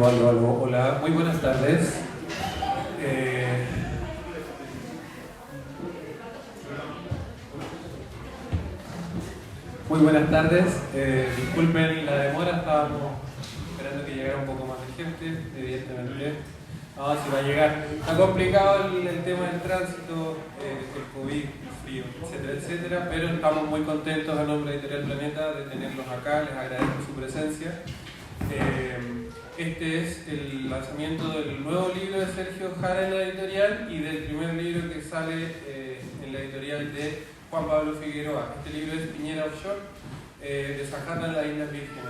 Aló. Hola, muy buenas tardes. Muy buenas tardes. Disculpen la demora, estábamos esperando que llegara un poco más de gente, evidentemente. Vamos a ver si va a llegar. Está complicado el tema del tránsito, el COVID, el frío, etcétera, pero estamos muy contentos a nombre de Editorial Planeta de tenerlos acá, les agradezco su presencia. Este es el lanzamiento del nuevo libro de Sergio Jara en la editorial y del primer libro que sale en la editorial de Juan Pablo Figueroa. Este libro es Piñera Offshore, de Sajata en las Islas Vírgenes.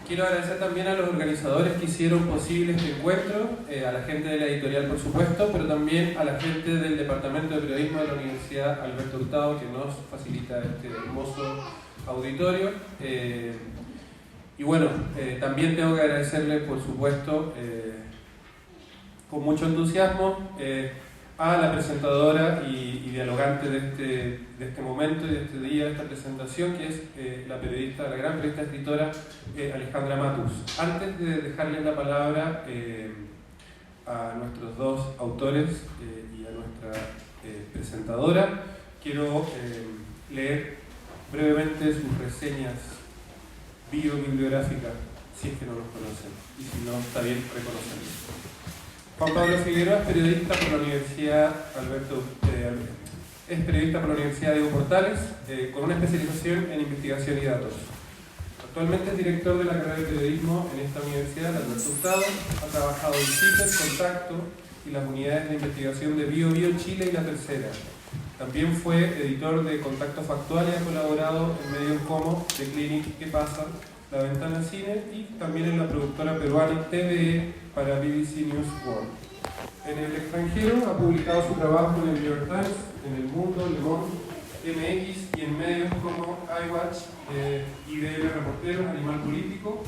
Quiero agradecer también a los organizadores que hicieron posible este encuentro, a la gente de la editorial por supuesto, pero también a la gente del Departamento de Periodismo de la Universidad Alberto Hurtado que nos facilita este hermoso auditorio. Y bueno, también tengo que agradecerle, por supuesto, con mucho entusiasmo, a la presentadora y dialogante de este momento y de este día, de esta presentación, que es la gran periodista escritora Alejandra Matus. Antes de dejarle la palabra a nuestros dos autores y a nuestra presentadora, quiero leer brevemente sus reseñas biobibliográfica, si es que no los conocen, y si no, está bien reconocerlos. Juan Pablo Figueroa es periodista por la Universidad Diego Portales, con una especialización en investigación y datos. Actualmente es director de la carrera de periodismo en esta universidad, Alberto Hurtado. Ha trabajado en CIPER, Contacto y las unidades de investigación de Bio Chile y La Tercera. También fue editor de Contacto Factual y ha colaborado en medios como The Clinic, ¿Qué pasa?, La Ventana Cine y también en la productora peruana TVE para BBC News World. En el extranjero ha publicado su trabajo en el New York Times, en El Mundo, Le Monde, MX y en medios como iWatch, IDL Reporteros, Animal Político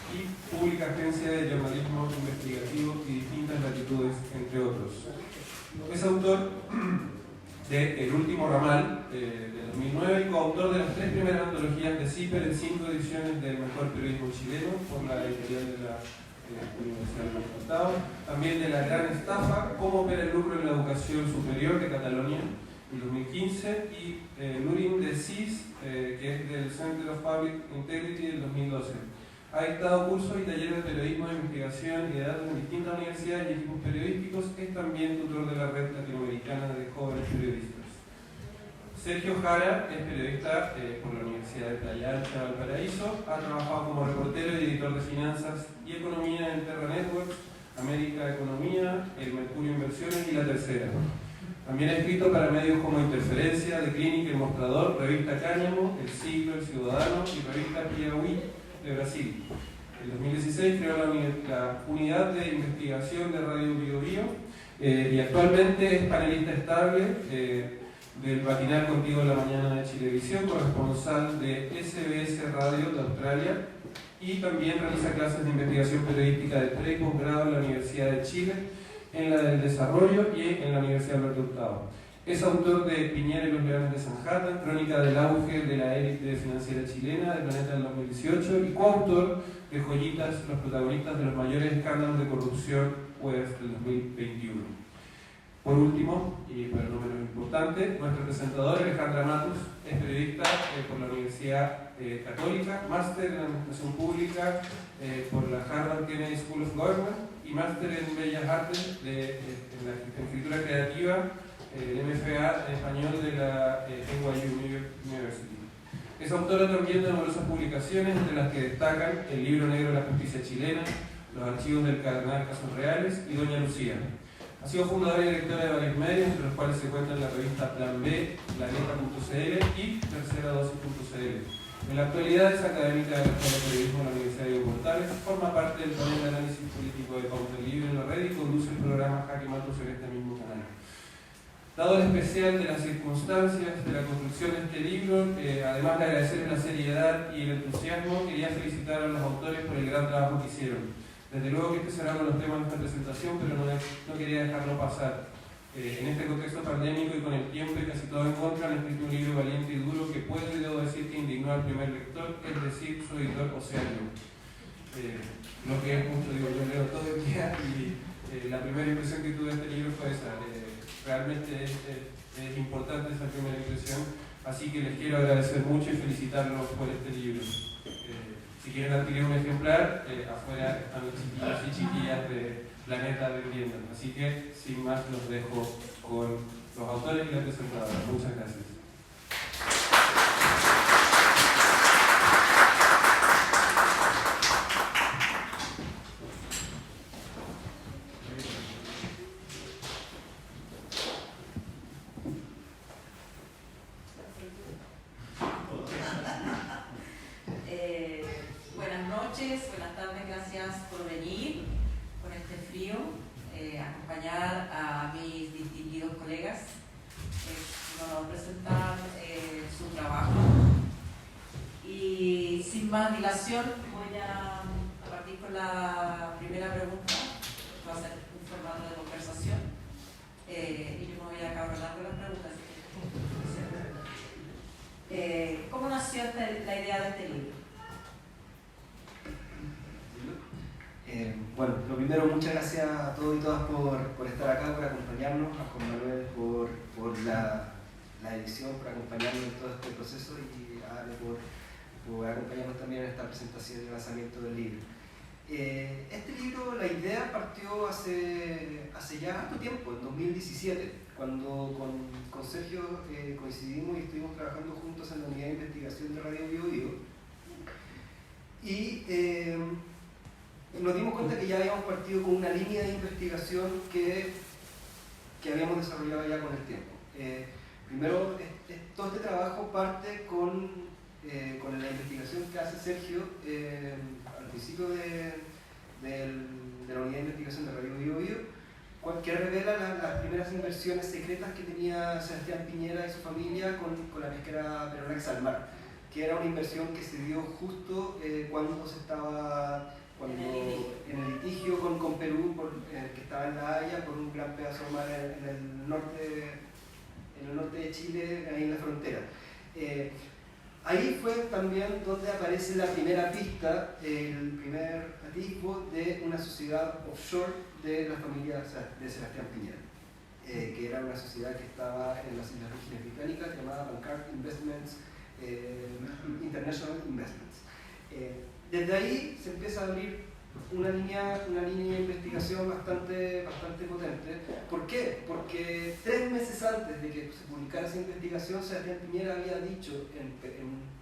y Pública Agencia de Jornalismo Investigativo y Distintas Latitudes, entre otros. Es autor de El Último Ramal, de 2009, y coautor de las 3 primeras antologías de CIPER en 5 ediciones del Mejor Periodismo Chileno por la editorial de la Universidad del Estado, también de La Gran Estafa, Cómo opera el lucro en la educación superior de Cataluña en 2015, y Luring de CIS, que es del Center of Public Integrity del 2012. Ha dictado cursos y talleres de periodismo de investigación y de datos en distintas universidades y equipos periodísticos. Es también tutor de la Red Latinoamericana de Jóvenes Periodistas. Sergio Jara es periodista por la Universidad de Playa Ancha, Valparaíso. Ha trabajado como reportero y editor de finanzas y economía en Terra Networks, América Economía, El Mercurio Inversiones y La Tercera. También ha escrito para medios como Interferencia, The Clinic, El Mostrador, Revista Cáñamo, El Siglo, El Ciudadano y Revista Piauí de Brasil. En 2016 creó la unidad de investigación de Radio Bio y actualmente es panelista estable del Matinal Contigo en la Mañana de Chilevisión, corresponsal de SBS Radio de Australia, y también realiza clases de investigación periodística de pre y posgrado en la Universidad de Chile, en la del Desarrollo y en la Universidad Alberto Hurtado. Es autor de Piñera y los Leones de Sanjata, Crónica del auge de la élite financiera chilena, de Planeta del 2018, y coautor de Joyitas, los protagonistas de los mayores escándalos de corrupción web del 2021. Por último, y pero no menos importante, nuestro presentador Alejandra Matus es periodista por la Universidad Católica, máster en Administración Pública por la Harvard Kennedy School of Government y máster en Bellas Artes en la escritura creativa, el MFA en español de la NYU University. Es autora también de numerosas publicaciones, entre las que destacan El Libro Negro de la Justicia Chilena, Los Archivos del Cardenal Casos Reales y Doña Lucía. Ha sido fundadora y directora de varios medios, entre los cuales se cuentan la revista Plan B, Planeta.cl y Terceradosis.cl. En la actualidad es académica de la Escuela de Periodismo de la Universidad Diego Portales, forma parte del panel de análisis político de Pauta Libre en la red y conduce el programa Jaque Matus en este mismo canal. Dado el especial de las circunstancias de la construcción de este libro, además de agradecerles la seriedad y el entusiasmo, quería felicitar a los autores por el gran trabajo que hicieron. Desde luego que este será uno de los temas de esta presentación, pero no quería dejarlo pasar. En este contexto pandémico y con el tiempo y casi todo en contra, han escrito un libro valiente y duro que puedo y debo decir que indignó al primer lector, es decir, su editor Océano. lo que es mucho, digo, yo leo todo el día y la primera impresión que tuve de este libro fue esa. Realmente es importante esa primera impresión, así que les quiero agradecer mucho y felicitarlos por este libro. Si quieren adquirir un ejemplar, afuera están los chiquillos y chiquillas de Planeta vendiendo. Así que, sin más, los dejo con los autores y la presentadora. Muchas gracias. Buenas noches, buenas tardes, gracias por venir con este frío, acompañar a mis distinguidos colegas. Es un honor presentar su trabajo. Y sin más dilación, voy a partir con la primera pregunta, que va a ser un formato de conversación. Y yo me voy a acabar con las preguntas. ¿Cómo nació la idea de este libro? Bueno, lo primero, muchas gracias a todos y todas por estar acá, por acompañarnos, a Juan Manuel por la edición, por acompañarnos en todo este proceso y a Ale por acompañarnos también en esta presentación y lanzamiento del libro. Este libro, la idea partió hace ya harto tiempo, en 2017, cuando con Sergio coincidimos y estuvimos trabajando juntos en la unidad de investigación de Radio Bio Bio. Y nos dimos cuenta que ya habíamos partido con una línea de investigación que habíamos desarrollado ya con el tiempo. Primero, todo este trabajo parte con la investigación que hace Sergio al principio de la unidad de investigación de Radio Bio Bio, que revela las primeras inversiones secretas que tenía Sebastián Piñera y su familia con la pesquera peruana Exalmar, que era una inversión que se dio justo cuando se estaba en el litigio con Perú, que estaba en La Haya, por un gran pedazo de mar en el norte de Chile, ahí en la frontera. Ahí fue también donde aparece la primera pista, el primer atisbo de una sociedad offshore de la familia de Sebastián Piñera, que era una sociedad que estaba en las Islas Vírgenes Británicas, llamada Bancard Investments, International Investments. Desde ahí se empieza a abrir una línea de investigación bastante potente. ¿Por qué? Porque 3 meses antes de que se publicara esa investigación, Sebastián Piñera había dicho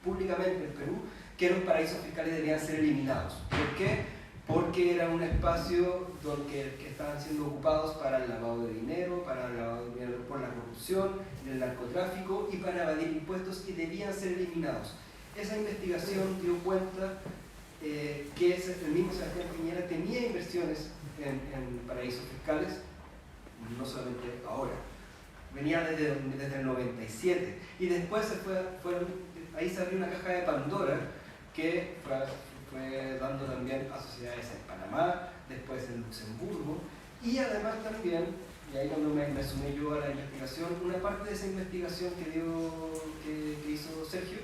públicamente en Perú que los paraísos fiscales debían ser eliminados. ¿Por qué? Porque era un espacio que estaban siendo ocupados para el lavado de dinero, para el lavado de dinero por la corrupción, el narcotráfico y para evadir impuestos, y debían ser eliminados. Esa investigación dio cuenta que el mismo Sebastián Piñera tenía inversiones en paraísos fiscales, no solamente ahora, venía desde el 97, y después ahí se abrió una caja de Pandora que fue dando también a sociedades en Panamá, después en Luxemburgo, y además también, y ahí cuando me sumé yo a la investigación, una parte de esa investigación que hizo Sergio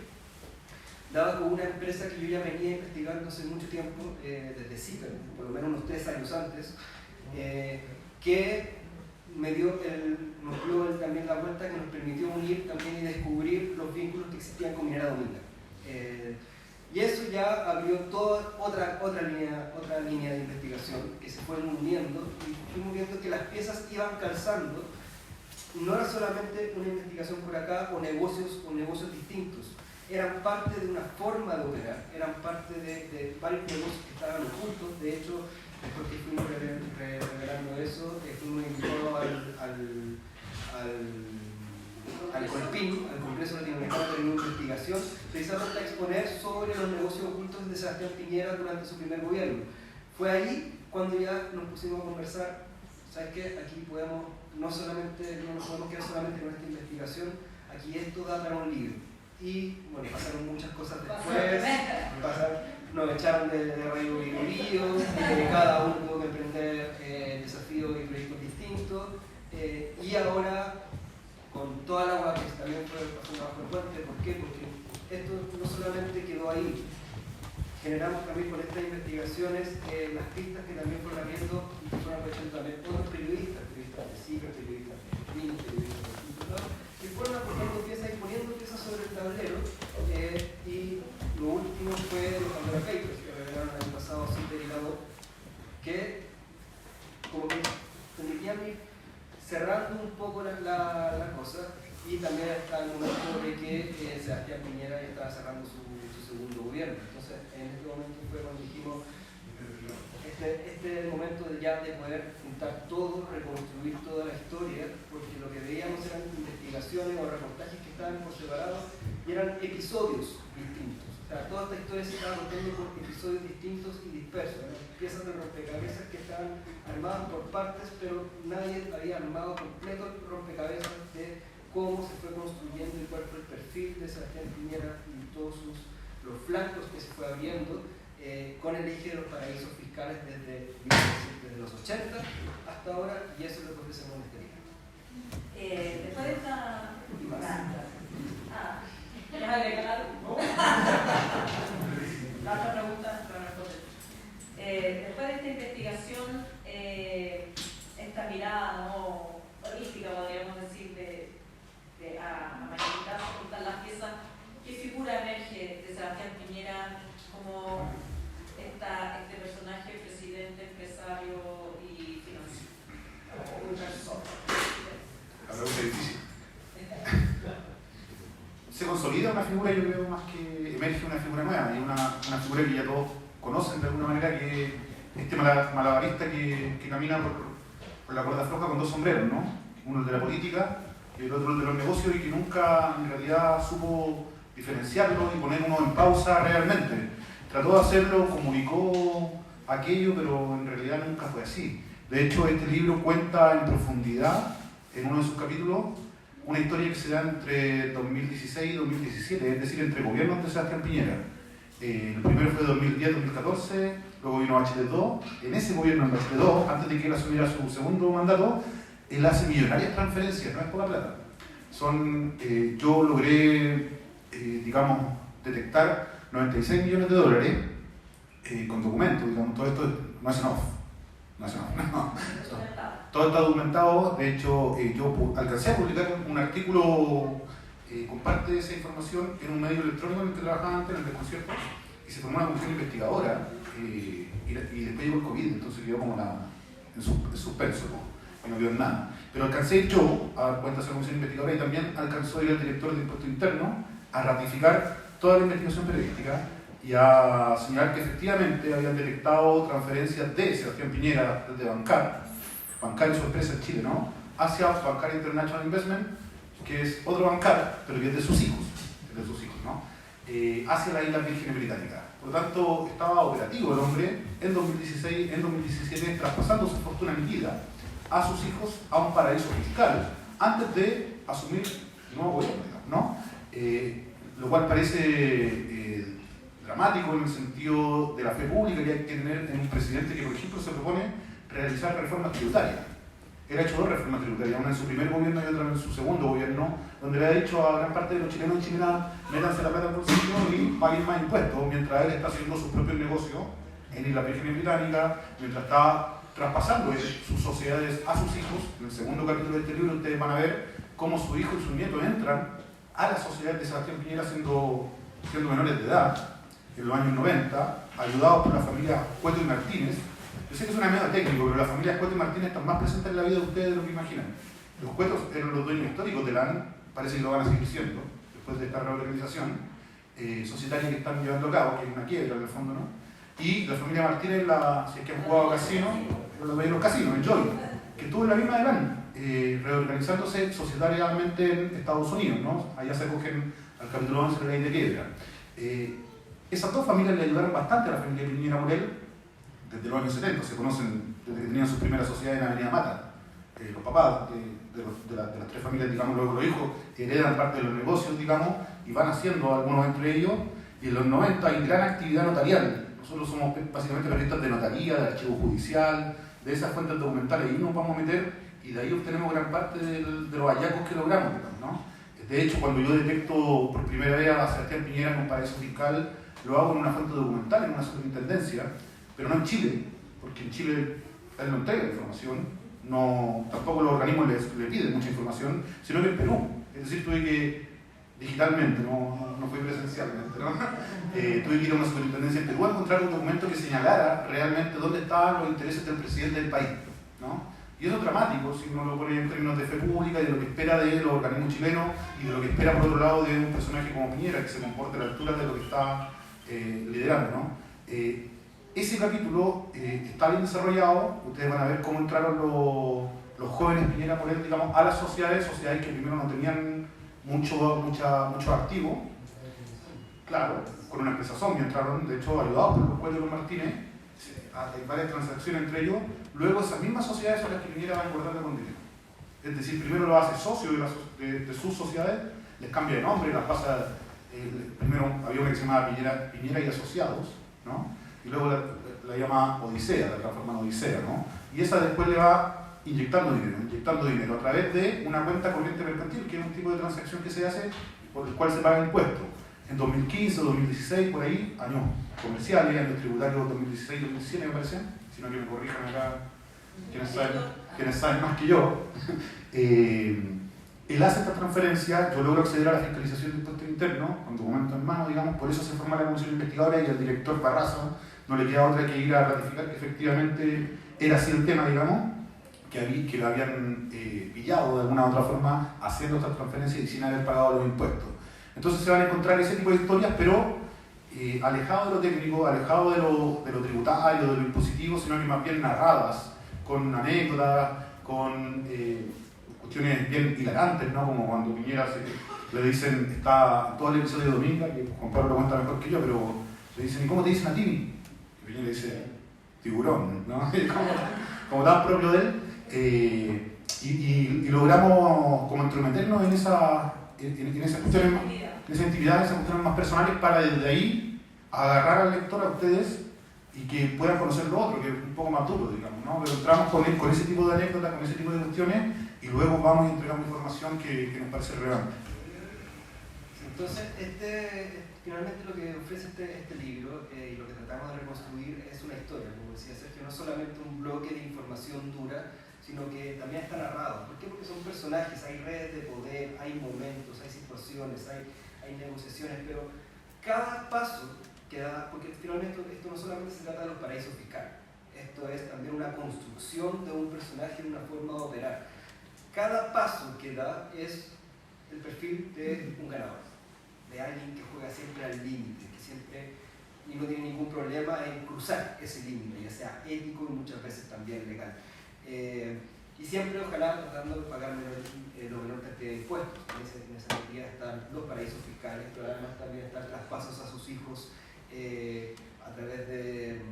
daba con una empresa que yo ya venía investigando hace mucho tiempo, desde CIPER, por lo menos unos 3 años antes, que nos dio también la vuelta, que nos permitió unir también y descubrir los vínculos que existían con Minera Dominga. Y eso ya abrió toda otra línea de investigación que se fueron uniendo, y fuimos viendo que las piezas iban calzando. No era solamente una investigación por acá o negocios distintos, eran parte de una forma de operar, eran parte de varios negocios que estaban ocultos. De hecho, después que fuimos revelando eso, fuimos invitados al COLPIN, al Congreso Latinoamericano de Investigación, precisamente a exponer sobre los negocios ocultos de Sebastián Piñera durante su primer gobierno. Fue ahí cuando ya nos pusimos a conversar. ¿Sabes qué? Aquí no nos podemos quedar solamente con esta investigación, aquí esto da para un libro. Y bueno, pasaron muchas cosas después, nos echaron de Radio Bio Bio, cada uno tuvo que emprender desafíos y proyectos distintos, y ahora con toda la agua que también fue pasando bajo el puente. ¿Por qué? Porque esto no solamente quedó ahí, generamos también con estas investigaciones las pistas que también fueron abriendo y que fueron aprovechando también otros periodistas de CIPRE, periodistas de PIN, periodistas de Instituto, que fueron aportando piezas y poniendo piezas sobre el tablero. Y lo último fue los Pandora Papers, que revelaron el año pasado CIPRE y la DO, que como que permitían ir cerrando un poco la cosa. Y también está el momento de que Sebastián Piñera ya estaba cerrando su segundo gobierno. Entonces, en este momento fue cuando dijimos, este es el momento de poder juntar todo, reconstruir toda la historia, porque lo que veíamos eran investigaciones o reportajes que estaban por separado y eran episodios distintos. O sea, toda esta historia se estaba contando por episodios distintos y dispersos. Eran piezas de rompecabezas que estaban armadas por partes, pero nadie había armado completo el rompecabezas de cómo se fue construyendo y cuál fue el perfil de Sebastián Piñera y todos los flancos que se fue abriendo con el eje de los paraísos fiscales desde los 80 hasta ahora, y eso es lo que ofrecemos en este libro. Después de esta... Y más. ¿Quieres agregar algo? La otra pregunta para responder. Después de esta investigación, esta mirada no holística, podríamos decir, a magnificar, a juntar las piezas, ¿qué figura emerge de Sebastián Piñera como este personaje, presidente, empresario y financiero? Un inversor. La pregunta es difícil. Se consolida una figura, yo creo, más que emerge una figura nueva, y una figura que ya todos conocen de alguna manera, que es este malabarista que camina por la cuerda floja con dos sombreros, ¿no? Uno el de la política y el otro el de los negocios, y que nunca en realidad supo diferenciarlo y poner uno en pausa realmente. Trató de hacerlo, comunicó aquello, pero en realidad nunca fue así. De hecho, este libro cuenta en profundidad, en uno de sus capítulos, una historia que se da entre 2016 y 2017, es decir, entre gobiernos de Sebastián Piñera. El primero fue 2010-2014, luego vino Bachelet 2. En ese gobierno, en Bachelet 2, antes de que él asumiera su segundo mandato, él hace millonarias transferencias, no es poca plata. Yo logré, detectar 96 millones de dólares con documentos, digamos, todo esto no es enough. Todo está documentado. De hecho, yo alcancé a publicar un artículo con parte de esa información en un medio electrónico en el que trabajaba antes, en el Desconcierto, y se formó una comisión investigadora y después llegó el COVID, entonces quedó como en suspenso, y no quedó en nada. Pero alcancé a ir yo a dar cuenta de esa comisión investigadora, y también alcanzó a ir el director de Impuesto Interno a ratificar toda la investigación periodística y a señalar que efectivamente habían detectado transferencias de Sebastián Piñera desde Bancar y su empresa en Chile, ¿no?, hacia Bancar International Investment, que es otro Bancar, pero que es de sus hijos, ¿no?, hacia las Islas Vírgenes Británicas. Por lo tanto, estaba operativo el hombre en 2016, en 2017, traspasando su fortuna líquida a sus hijos a un paraíso fiscal antes de asumir el nuevo gobierno, ¿no? Lo cual parece dramático en el sentido de la fe pública que hay que tener en un presidente que, por ejemplo, se propone realizar reformas tributarias. Él ha hecho dos reformas tributarias, una en su primer gobierno y otra en su segundo gobierno, donde le ha dicho a gran parte de los chilenos y chilenas: métanse la plata al bolsillo y paguen más impuestos, mientras él está haciendo sus propios negocios en Islas Vírgenes Británicas, mientras está traspasando sus sociedades a sus hijos. En el segundo capítulo de este libro ustedes van a ver cómo su hijo y sus nietos entran a la sociedad de Sebastián Piñera siendo menores de edad, en los años 90, ayudados por la familia Cueto y Martínez. Yo sé que suena medio técnico, pero las familias Cueto y Martínez están más presentes en la vida de ustedes de lo que imaginan. Los Cuetos eran los dueños históricos de LAN, parece que lo van a seguir siendo, después de esta reorganización societaria que están llevando a cabo, que es una quiebra en el fondo, ¿no? Y la familia Martínez, si es que han jugado casino, los de los casinos, en Joy, que estuvo en la misma de LAN, reorganizándose societariamente en Estados Unidos, ¿no? Allá se acogen al capítulo 11 de la ley de quiebra. Esas dos familias le ayudaron bastante a la familia Piñera Morel desde los años 70, se conocen desde que tenían sus primeras sociedades en Avenida Mata. Los papás de las tres familias, digamos, luego los hijos heredan parte de los negocios, digamos, y van haciendo algunos entre ellos, y en los 90 hay gran actividad notarial. Nosotros somos básicamente periodistas de notaría, de archivo judicial, de esas fuentes documentales, y nos vamos a meter, y de ahí obtenemos gran parte de los hallazgos que logramos, digamos, ¿no? De hecho, cuando yo detecto por primera vez a Sebastián Piñera en un paraíso fiscal, lo hago en una fuente documental, en una superintendencia, pero no en Chile, porque en Chile él no entrega información, tampoco los organismos le piden mucha información, sino que en Perú. Es decir, tuve que, digitalmente, no fui presencialmente, ¿no? Tuve que ir a una superintendencia en Perú a encontrar un documento que señalara realmente dónde estaban los intereses del presidente del país, ¿no? Y eso es dramático, si uno lo pone en términos de fe pública y de lo que espera de los organismos chilenos y de lo que espera, por otro lado, de un personaje como Piñera, que se comporte a la altura de lo que está liderando, ¿no? Ese capítulo está bien desarrollado. Ustedes van a ver cómo entraron los jóvenes Piñera por él, digamos, a las sociedades que primero no tenían mucho activo. Claro, con una empresa zombie entraron, de hecho, ayudados por los Cuello Martínez. Hay varias transacciones entre ellos. Luego esas mismas sociedades son las que Piñera va engordando con dinero. Es decir, primero lo hace socio de sus sociedades, les cambia de nombre, las pasa, primero había una que se llamaba Piñera y Asociados, ¿no? Y luego la llama Odisea, la transforma en Odisea, ¿no? Y esa después le va inyectando dinero a través de una cuenta corriente mercantil, que es un tipo de transacción que se hace por el cual se paga impuestos. En 2015, 2016, por ahí, años comerciales, años tributarios 2016-2017 me parece, sino que me corrijan acá quienes saben más que yo. Él hace esta transferencia, yo logro acceder a la fiscalización de impuestos internos con documento en mano, digamos, por eso se forma la comisión investigadora y al director Parraza no le queda otra que ir a ratificar que efectivamente era así el tema, digamos, que lo habían pillado de alguna u otra forma haciendo estas transferencias y sin haber pagado los impuestos. Entonces se van a encontrar ese tipo de historias, pero alejado de lo técnico, alejado de lo tributario, de lo impositivo, sino que más bien narradas, con anécdotas, con cuestiones bien hilarantes, ¿no? Como cuando Piñera le dicen, está todo el episodio de Dominga, que Juan Pablo lo cuenta mejor que yo, pero le dicen, ¿y cómo te dicen a ti? Y Piñera le dice, tiburón, ¿no? como tan propio de él. Y logramos como entrometernos en esas cuestiones, en esa intimidad, en esas cuestiones más personales, para desde ahí agarrar al lector, a ustedes, y que puedan conocer lo otro, que es un poco más duro, digamos, ¿no? Pero entramos con ese tipo de anécdotas, con ese tipo de cuestiones, y luego vamos y entregamos información que nos parece relevante. Entonces, finalmente lo que ofrece este libro y lo que tratamos de reconstruir es una historia, como decía Sergio, no solamente un bloque de información dura, sino que también está narrado. ¿Por qué? Porque son personajes, hay redes de poder, hay momentos, hay situaciones, hay negociaciones, pero cada paso que da, porque finalmente esto no solamente se trata de los paraísos fiscales, esto es también una construcción de un personaje, una forma de operar. Cada paso que da es el perfil de un ganador, de alguien que juega siempre al límite, que siempre y no tiene ningún problema en cruzar ese límite, ya sea ético y muchas veces también legal. Y siempre ojalá tratando de pagar lo menor cantidad de impuestos. En esa medida están los paraísos fiscales, pero además también están traspasos a sus hijos a través de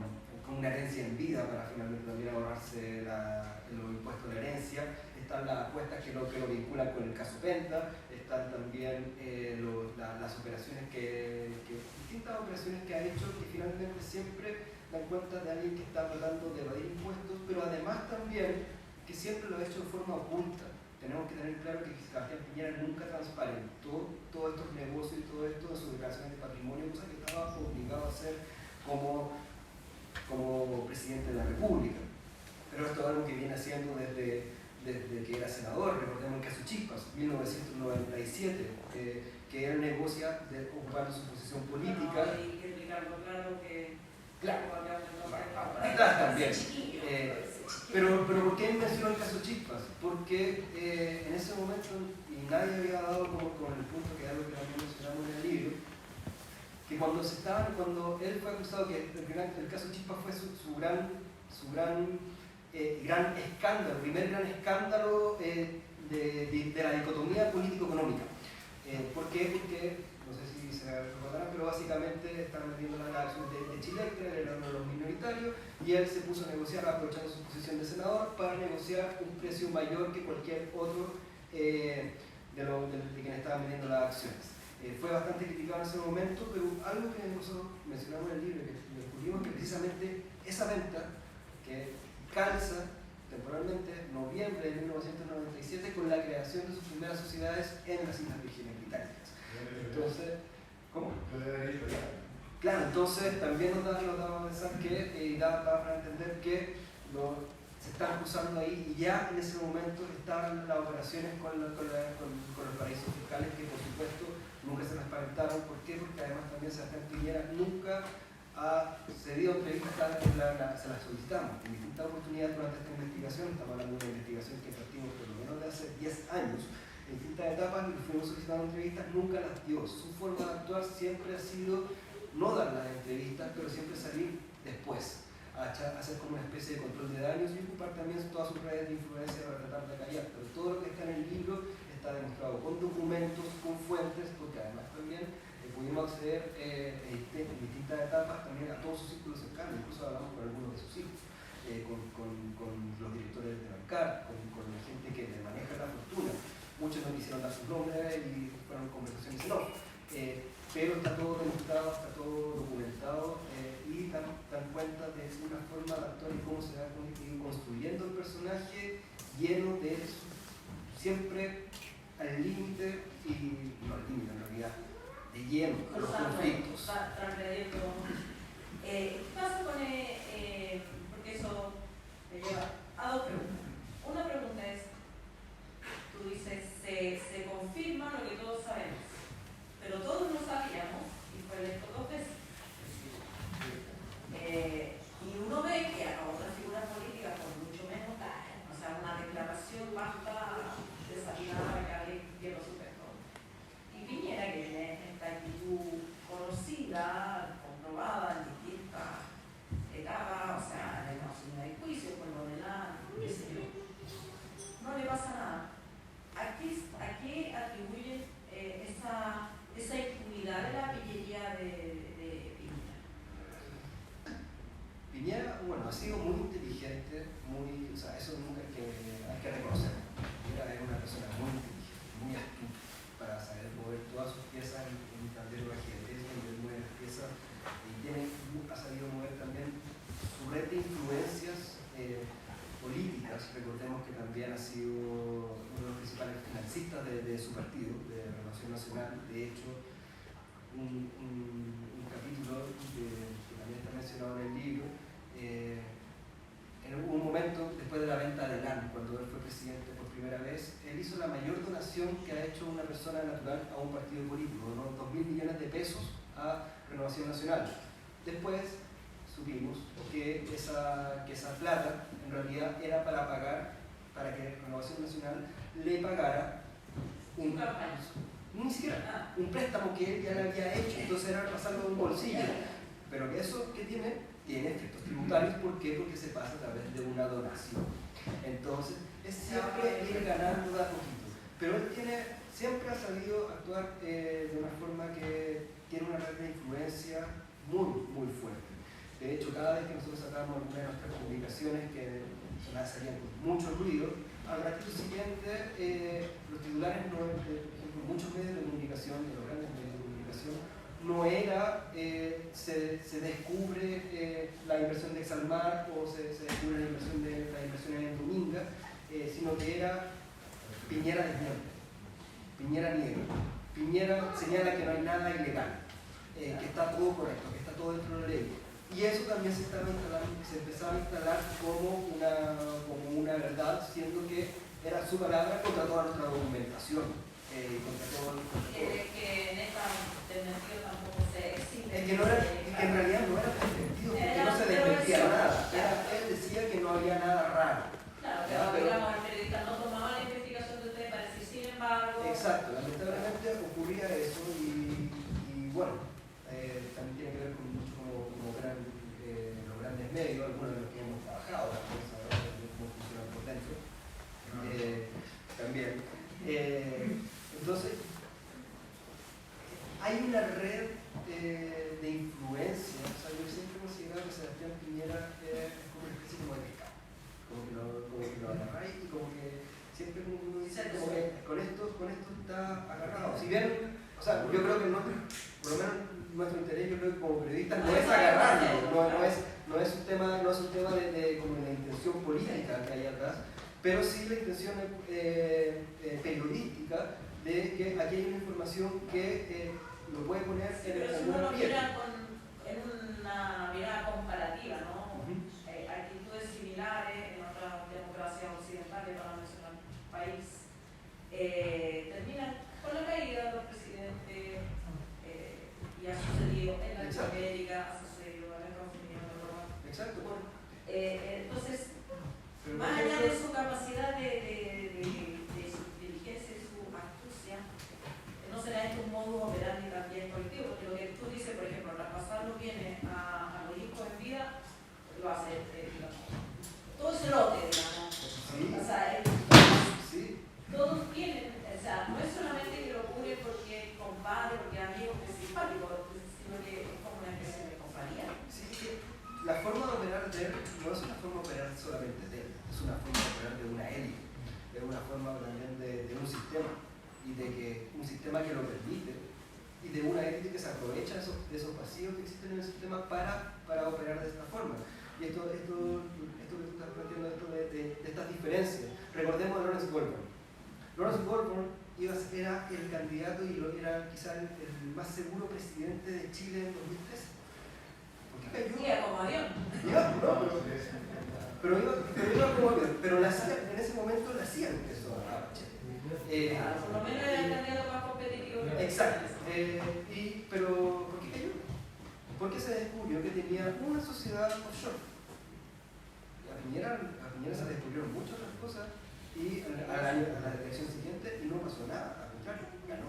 con una herencia en vida para finalmente también ahorrarse los impuestos de herencia. Están las apuestas que lo vinculan con el caso Penta, están también las operaciones distintas operaciones que ha hecho, que finalmente siempre dan cuenta de alguien que está tratando de evadir impuestos, pero además también que siempre lo ha hecho de forma oculta. Tenemos que tener claro que Sebastián Piñera nunca transparentó todos estos negocios y todo esto en sus declaraciones de patrimonio, cosa que estaba obligado a hacer como presidente de la República. Pero esto es algo que viene haciendo desde que era senador. Recordemos el caso Chispas, 1997, que él negocia ocupando su posición política. Y que Ricardo, claro que... Claro, atrás también. Pero ¿por qué mencionó el caso Chispas? Porque en ese momento, y nadie había dado como con el punto que es algo que también mencionamos en el libro, que cuando él fue acusado, que el caso Chispas fue su gran escándalo, primer gran escándalo de la dicotomía político-económica. ¿Por qué? Porque, no sé si se recordarán, pero básicamente estaban metiendo las acciones de Chile, que eran uno de los minoritarios, y él se puso a negociar, aprovechando su posición de senador, para negociar un precio mayor que cualquier otro de quienes estaban vendiendo las acciones. Fue bastante criticado en ese momento, pero algo que nosotros mencionamos en el libro, que descubrimos que precisamente esa venta, que calza temporalmente noviembre de 1997 con la creación de sus primeras sociedades en las Islas Vírgenes Británicas. Entonces, ¿cómo? Claro, entonces también nos daba a pensar que, daba para entender que se estaban cruzando ahí y ya en ese momento estaban las operaciones con los paraísos fiscales que por supuesto nunca se transparentaron. ¿Por qué? Porque además también Sebastián Piñera nunca ha cedido entrevistas cada vez que se las solicitamos. En distintas oportunidades durante esta investigación, estamos hablando de una investigación que partimos por lo menos de hace 10 años, en distintas etapas le fuimos solicitando entrevistas, nunca las dio. Su forma de actuar siempre ha sido no dar las entrevistas, pero siempre salir después, a hacer como una especie de control de daños y ocupar también todas sus redes de influencia para tratar de callar. Pero todo lo que está en el libro está demostrado con documentos, con fuentes, porque además también pudimos acceder en distintas etapas también a todos sus círculos cercanos, incluso hablamos con algunos de sus hijos, con los directores de Bancar, con la gente que le maneja la fortuna. Muchos no quisieron dar sus nombres y fueron conversaciones en off. Pero está todo demostrado, está todo documentado y dan cuenta de una forma de actuar y cómo se va construyendo el personaje lleno de siempre al límite y no al límite en realidad, de lleno a los conflictos. ¿Qué pasa con porque eso me lleva a dos preguntas? Una pregunta es, tú dices, se confirma lo que todos sabemos, pero todos lo sabíamos y fue electo 2 veces. Y uno ve que a otras figuras políticas con mucho menos talla, o sea, una declaración basta desatinada que lo sujetó. Y Piñera, que tiene esta actitud conocida, comprobada en distintas etapas, o sea, en la oficina de juicio, con lo de qué sé yo, no le pasa nada. ¿A qué atribuyen esa impunidad de la pillería de Piñera? Piñera, bueno, ha sido muy inteligente, o sea, eso nunca hay que reconocer. Piñera es una persona muy inteligente, muy astuta para saber mover todas sus piezas en un tablero de ajedrez, donde mueve las piezas y ha sabido mover también su red de influencias políticas. Recordemos que también ha sido uno de los principales financistas de su partido, de Renovación Nacional. De hecho, un capítulo que también está mencionado en el libro, en un momento después de la venta de LAN, cuando él fue presidente por primera vez, él hizo la mayor donación que ha hecho una persona natural a un partido político, donó 2.000 millones de pesos a Renovación Nacional. Después supimos que esa plata en realidad era para que Renovación Nacional le pagara ni siquiera un préstamo que él ya le había hecho, entonces era pasarlo de un bolsillo. Pero que eso que tiene efectos tributarios. ¿Por qué? Porque se pasa a través de una donación. Entonces es siempre ir ganando de a poquito. Pero él siempre ha sabido actuar de una forma que tiene una red de influencia muy, muy fuerte. De hecho, cada vez que nosotros sacábamos alguna de nuestras publicaciones que salían con mucho ruido, al ratito siguiente los titulares, por ejemplo, muchos medios de comunicación, de los grandes medios de comunicación, no era se descubre la inversión de Exalmar o se descubre las inversiones en Dominga, sino que era Piñera desmiente, Piñera niega, Piñera señala que no hay nada ilegal, que está todo correcto, que está todo dentro de la ley. Y eso también se empezaba a instalar como una verdad, siendo que era su palabra contra toda nuestra documentación. Contra todo. Que en esta desmentido tampoco se exime. Que en realidad no era desmentido, porque no se desmentía nada. Él decía que no había nada raro. Claro, pero digamos, el periodista no tomaba la investigación de ustedes para decir, sin embargo. Exacto, lamentablemente ocurría eso y bueno, también tiene que ver con mucho como los grandes medios, algunos de los que hemos trabajado, también sabemos cómo funcionan por dentro. También. Entonces, hay una red de influencia. O sea, yo siempre he considerado que Sebastián Piñera es como una especie de pescado, como que lo agarráis y como que siempre como uno dice como que con esto está agarrado. Si bien, o sea, yo creo que por lo menos nuestro interés, yo creo que como periodistas no es agarrarlo, no es un tema de como la intención política que hay atrás, pero sí la intención periodística de que aquí hay una información que lo puede poner en alguna piedra. en una mirada comparativa, ¿no? Actitudes similares en otras democracias occidentales, para mencionar un país, terminan con la caída de los presidentes, y ha sucedido en Latinoamérica, ha sucedido en Estados Unidos, en Europa. Exacto. Entonces, más allá de su capacidad de su inteligencia y su astucia, no será esto un modo operandi también colectivo, porque lo que tú dices, por ejemplo, traspasar los bienes a los hijos en vida, lo hace, digamos, todo ese lote, digamos. Sí. O sea, Sí. todos tienen, o sea, no es solamente que lo ocurre porque es compadre, porque es amigo, porque es simpático, sino que es como una especie de compañía. Sí, que la forma de operar de él no es una forma de operar solamente de él, es una forma de operar de una élite, es una forma también de un sistema, y de que un sistema que lo permite, y de una élite que se aprovecha de esos vacíos que existen en el sistema para operar de esta forma. Y esto que tú estás planteando, esto de estas diferencias, recordemos a Lawrence Goldberg. Lawrence Goldberg era el candidato y era quizá el más seguro presidente de Chile en 2013. ¿Por qué cayó? Sí, como avión. Pero iba como avión. Pero en ese momento le hacían eso a Bachelet. Por lo menos era el candidato más competitivo. Exacto. Pero ¿por qué cayó? Porque se descubrió que tenía una sociedad offshore. A Piñera se le descubrieron muchas otras cosas y a la elección siguiente y no pasó nada, al contrario, ganó.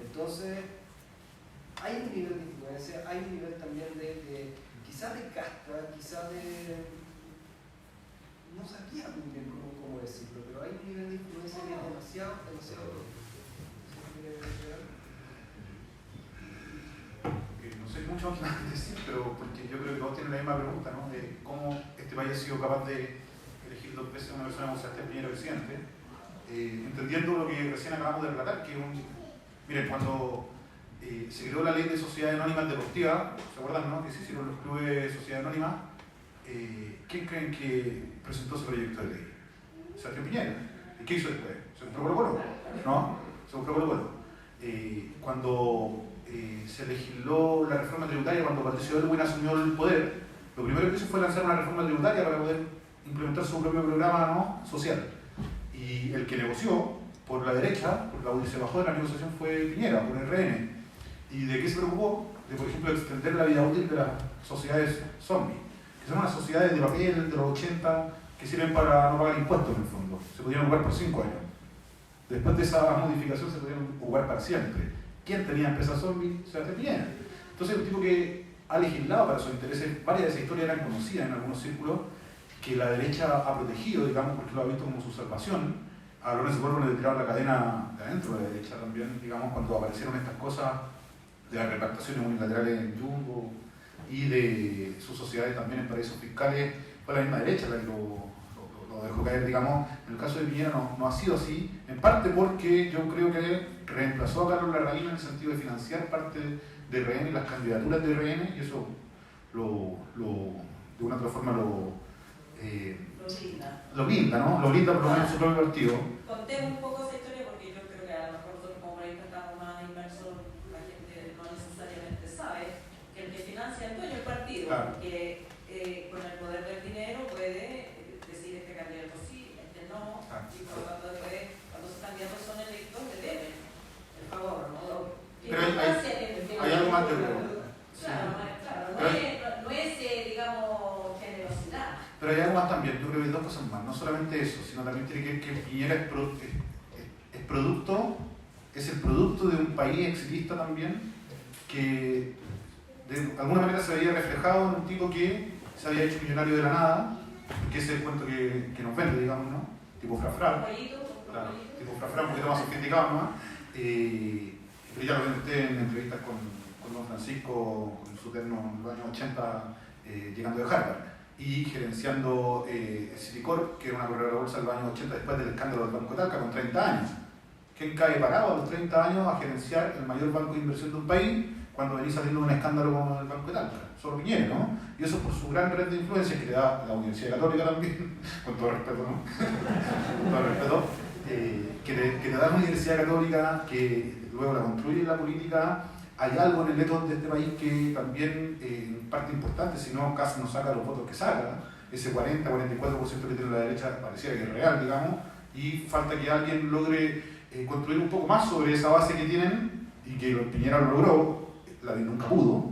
Entonces, hay un nivel de influencia, hay un nivel también quizás de casta, quizás de... no sabía muy bien cómo decirlo, pero hay un nivel de influencia que es demasiado No sé mucho más que decir, pero porque yo creo que todos tienen la misma pregunta, ¿no? De cómo este país ha sido capaz de elegir 2 veces a una persona como Sebastián Piñera presidente, entendiendo lo que recién acabamos de relatar, que miren, cuando se creó la ley de sociedades anónimas deportivas, ¿se acuerdan, no? Que se hicieron los clubes de sociedad anónima, ¿quién creen que presentó ese proyecto de ley? Sebastián Piñera. ¿Y qué hizo después? ¿Se compró Colo-Colo? ¿No? Se compró Colo-Colo. Cuando se legisló la reforma tributaria, cuando Patricio Aylwin asumió el poder, lo primero que hizo fue lanzar una reforma tributaria para poder implementar su propio programa, ¿no?, social. Y el que negoció por la derecha, por la se bajó de la negociación, fue Piñera, por el RN. ¿Y de qué se preocupó? De, por ejemplo, extender la vida útil de las sociedades zombies, que son unas sociedades de papel de los 80 que sirven para no pagar impuestos en el fondo. Se podían ocupar por 5 años. Después de esa modificación se podían ocupar para siempre. ¿Quién tenía empresas zombies? Sebastián Piñera. Entonces, un tipo que ha legislado para sus intereses, varias de esas historias eran conocidas en algunos círculos, que la derecha ha protegido, digamos, porque lo ha visto como su salvación. A Lawrence Goldberg le tiraron la cadena de adentro de la derecha también, digamos, cuando aparecieron estas cosas de las reparticiones unilaterales en Jumbo y de sus sociedades también en paraísos fiscales. Fue la misma derecha la que lo dejó caer, digamos. En el caso de Piñera no ha sido así, en parte porque yo creo que reemplazó a Carlos Larraín en el sentido de financiar parte de RN y las candidaturas de RN, y eso de una u otra forma lo blinda, ¿no? Lo blinda por lo menos en su propio partido. Contemos un poco esa historia porque yo creo que a lo mejor nosotros como periodistas estamos más inmersos, la gente no necesariamente sabe que el que financia es el dueño del partido, claro, que con el poder del dinero puede decir este candidato sí, este no, claro, y por lo tanto cuando esos candidatos son electos le deben el favor, ¿no? Pero hay algo más de Claro, no es digamos, generosidad. Pero hay algo más también, yo creo que hay 2 cosas más, no solamente eso, sino también tiene que ver que Piñera es el producto de un país exilista también, que de alguna manera se veía reflejado en un tipo que se había hecho millonario de la nada, que ese es el cuento que nos vende, digamos, ¿no? Tipo Frafra, claro, tipo Frafra un poquito más sofisticado, ¿no? Pero ya lo ven ustedes en entrevistas con don Francisco, con su terno en los años 80, llegando de Harvard, y gerenciando Citicorp, que era una corredora de bolsa en los años 80 después del escándalo del Banco de Talca, con 30 años. ¿Quién cae parado a los 30 años a gerenciar el mayor banco de inversión de un país cuando venís saliendo de un escándalo como el Banco de Talca? Solo Piñera, ¿no? Y eso por su gran red de influencia que le da la Universidad Católica también, con todo respeto, ¿no? Con todo respeto, que le da la Universidad Católica, que luego la construye en la política, hay algo en el ethos de este país que también, en parte importante, si no, casi no saca los votos que saca, ese 40-44% que tiene la derecha pareciera que es real, digamos, y falta que alguien logre construir un poco más sobre esa base que tienen, y que Piñera lo logró, Lavín nunca pudo,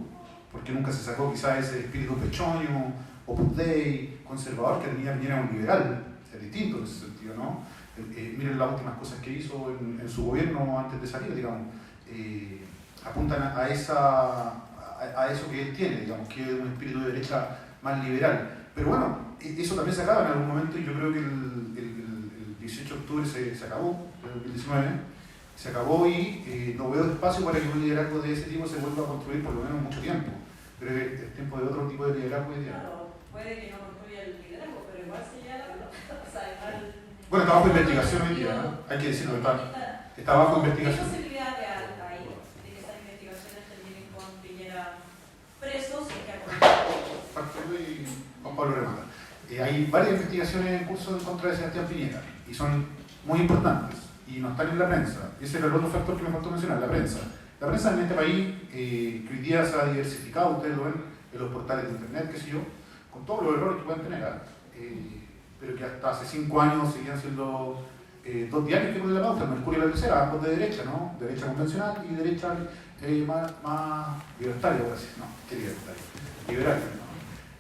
porque nunca se sacó quizás ese espíritu pechoño, Opus Dei, conservador que tenía Piñera, un liberal, es distinto en ese sentido, ¿no? Miren las últimas cosas que hizo en su gobierno antes de salir, digamos, apuntan a eso que él tiene, digamos, que es un espíritu de derecha más liberal. Pero bueno, eso también se acaba en algún momento, y yo creo que el 18 de octubre se acabó, el 2019, se acabó, y no veo espacio para que un liderazgo de ese tipo se vuelva a construir por lo menos mucho tiempo. Pero es tiempo de otro tipo de liderazgo hoy día. Claro, puede que no construya el liderazgo, pero igual se lleva la pelota. O sea, igual... Bueno, está bajo investigación hoy día, ¿no? Hay que decirlo, está bajo investigación. ¿Qué posibilidad real hay de que esas investigaciones terminen con Piñera presos y que y Juan Pablo remata. Hay varias investigaciones en curso en contra de Sebastián Piñera, y son muy importantes, y no están en la prensa. Ese era el otro factor que me faltó mencionar, la prensa. La prensa en este país, que hoy día se ha diversificado, ustedes lo ven en los portales de internet, qué sé yo, con todos los errores que pueden tener, pero que hasta hace 5 años seguían siendo 2 diarios que ponen la pauta, el Mercurio y la Tercera, ambos de derecha, ¿no? Derecha convencional y derecha más libertaria, por así, no, ¿qué libertaria? Liberal, ¿no?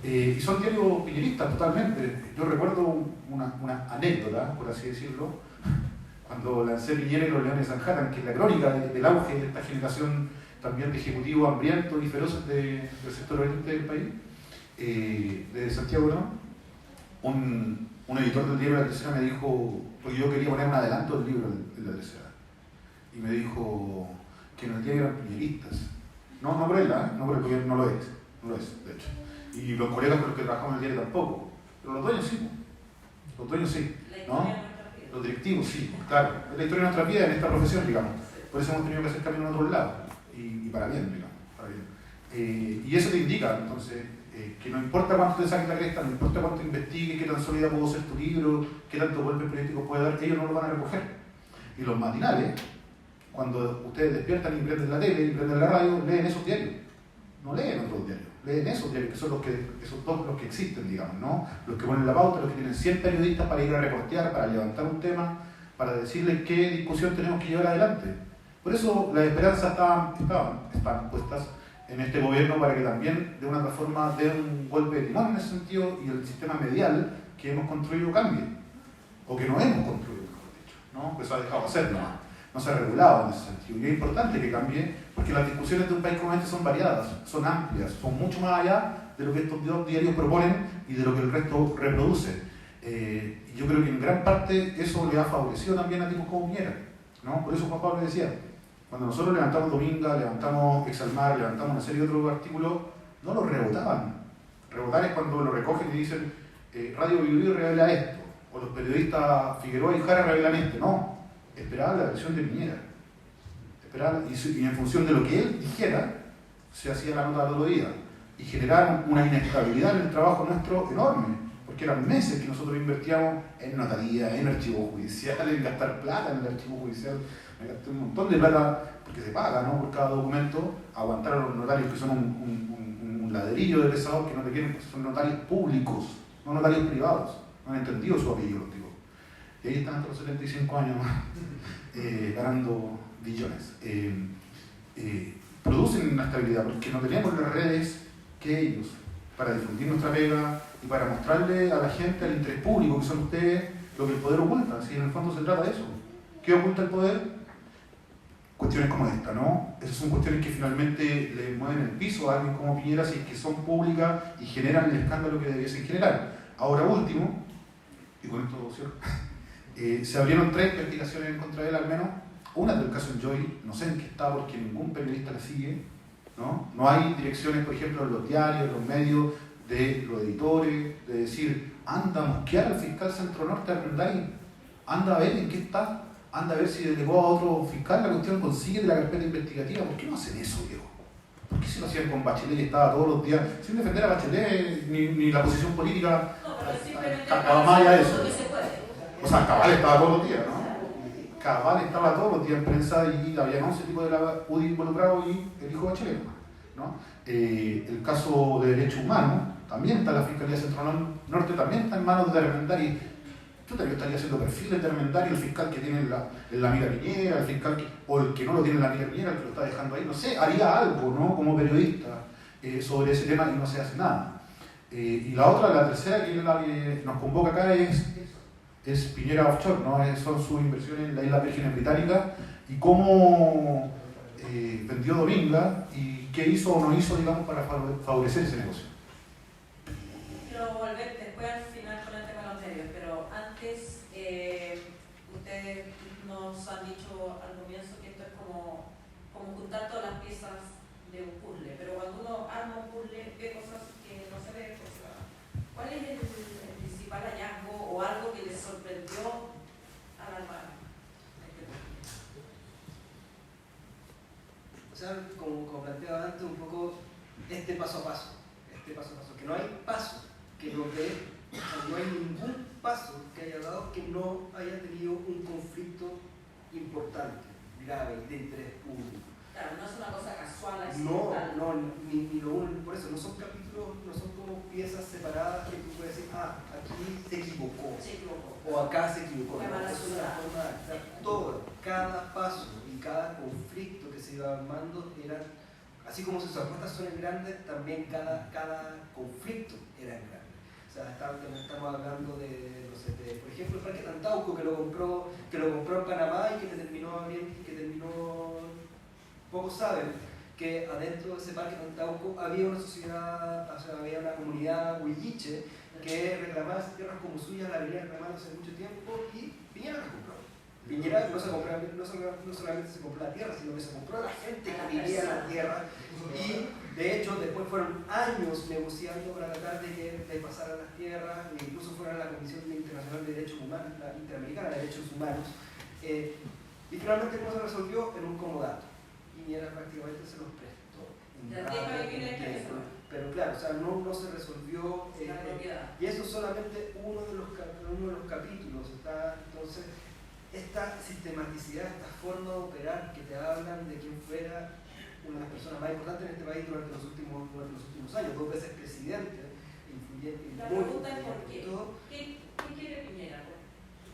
Y son diarios piñeristas totalmente. Yo recuerdo una anécdota, por así decirlo, cuando lancé Piñera y los Leones de Sanhattan, que es la crónica del auge de esta generación también de ejecutivos hambrientos y feroces del sector oriente del país, de Santiago, ¿no? Un editor del libro de la Tercera me dijo, porque yo quería poner un adelanto del libro de la Tercera, y me dijo que en el diario eran piñeristas. No por él, no por él, porque no lo es, de hecho. Y los colegas con los que trabajamos en el diario tampoco, pero los dueños sí, ¿no? Los directivos sí, claro. Es la historia de nuestra vida en esta profesión, digamos. Por eso hemos tenido que hacer camino a otro lado, y para bien, digamos, para bien. Y eso te indica, entonces, que no importa cuánto te saques la cresta, no importa cuánto investigues, qué tan sólida pudo ser tu libro, qué tanto golpe político puede dar, ellos no lo van a recoger. Y los matinales, cuando ustedes despiertan y prenden la tele y prenden la radio, leen esos diarios. No leen otros diarios, leen esos diarios, que son esos dos los que existen, digamos, ¿no? Los que ponen la pauta, los que tienen 100 periodistas para ir a reportear, para levantar un tema, para decirles qué discusión tenemos que llevar adelante. Por eso las esperanzas estaban puestas en este gobierno para que también de una otra forma dé un golpe de timón en ese sentido, y el sistema medial que hemos construido cambie, o que no hemos construido, mejor dicho, ¿no? Pues eso ha dejado de ser, no se ha regulado en ese sentido, y es importante que cambie, porque las discusiones de un país como este son variadas, son amplias, son mucho más allá de lo que estos dos diarios proponen y de lo que el resto reproduce. Y yo creo que en gran parte eso le ha favorecido también a tipos como Piñera, ¿no? Por eso Juan Pablo decía, cuando nosotros levantamos Dominga, levantamos Exalmar, levantamos una serie de otros artículos, no los rebotaban. Rebotar es cuando lo recogen y dicen Radio Biobío revela esto, o los periodistas Figueroa y Jara revelan esto. No, esperaban la versión de Piñera. Y en función de lo que él dijera, se hacía la nota todos los días. Y generaron una inestabilidad en el trabajo nuestro enorme, porque eran meses que nosotros invertíamos en notaría, en archivo judicial, en gastar plata en el archivo judicial. Me gasté un montón de plata, porque se paga, ¿no? Por cada documento, aguantar a los notarios que son un ladrillo de pesados que no te quieren, porque son notarios públicos, no notarios privados. No han entendido su apellido, los tipos. Y ahí están hasta los 75 años ganando billones. Producen inestabilidad, porque no tenemos las redes que ellos, para difundir nuestra pega y para mostrarle a la gente, al interés público, que son ustedes, lo que el poder oculta. Si en el fondo se trata de eso. ¿Qué oculta el poder? Cuestiones como esta, ¿no? Esas son cuestiones que finalmente le mueven el piso a alguien como Piñera, si es que son públicas y generan el escándalo que debiesen generar. Ahora último, y con esto cierro, se abrieron 3 investigaciones en contra de él al menos. Una del caso Enjoy, no sé en qué está porque ningún periodista la sigue, ¿no? No hay direcciones, por ejemplo, en los diarios, en los medios, de los editores, de decir, anda a mosquear al fiscal Centro Norte Armendáriz, anda a ver en qué está, anda a ver si delegó a otro fiscal la cuestión, consigue de la carpeta investigativa. ¿Por qué no hacen eso, viejo? ¿Por qué se lo hacían con Bachelet y estaba todos los días, sin defender a Bachelet ni la posición política? No, pero simplemente acaba más allá de eso. que se puede. O sea, Cabal estaba todos los días, ¿no? Cabal estaba todos los días en prensa y había 11 tipos de la UDI involucrados y el hijo de Bachelet, ¿no? El caso de derechos humanos también está en la Fiscalía Central Norte, también está en manos de Armendari. Yo estaría haciendo perfiles de Armendari, el fiscal que tiene en la mira Piñera, el fiscal o el que no lo tiene en la mira Piñera, el que lo está dejando ahí, no sé, haría algo, ¿no? Como periodista sobre ese tema y no se hace nada. Y la tercera, que es la que nos convoca acá, es Piñera Offshore, ¿no? Son sus inversiones en las Islas Vírgenes Británicas y cómo vendió Dominga y qué hizo o no hizo, digamos, para favorecer ese negocio. Quiero volver después al final con el tema de los medios, pero antes ustedes nos han dicho al comienzo que esto es como juntar todas las piezas de un puzzle, pero cuando uno arma un puzzle ve cosas que no se ven. ¿Cuál es el principal hallazgo o algo que les sorprendió al armar? O sea, como planteaba antes, un poco este paso a paso, que no hay paso que lo dé, o sea, no hay ningún paso que haya dado que no haya tenido un conflicto importante, grave, de interés público. Claro, no es una cosa casual, No, ni lo uno, por eso no son capítulos, no son como piezas separadas que tú puedes decir, aquí se equivocó, o acá se equivocó. No, es una forma de hacer todo, cada paso y cada conflicto que se iba armando era, así como sus apuestas son grandes, también cada conflicto era grande. O sea, estamos hablando de, no sé, por ejemplo, el Parque Tantauco que lo compró en Panamá y que terminó pocos saben que adentro de ese Parque Tantauco había una sociedad, o sea, había una comunidad huilliche que reclamaba esas tierras como suyas, la venía reclamando hace mucho tiempo y Piñera las compró. Piñera no solamente se compró la tierra, sino que se compró a la gente que vivía en la tierra y de hecho después fueron años negociando para tratar de pasar a las tierras, e incluso fueron a la Comisión Internacional de Derechos Humanos, la Interamericana de Derechos Humanos, y finalmente cómo se resolvió en un comodato. Piñera prácticamente se los prestó. Pero claro, o sea, no se resolvió y eso es solamente uno de los capítulos. Entonces, esta sistematicidad, esta forma de operar que te hablan de quién fuera una de las personas más importantes en este país durante los últimos años, 2 veces presidente, influyente. La pregunta es ¿por qué? ¿Qué quiere Piñera?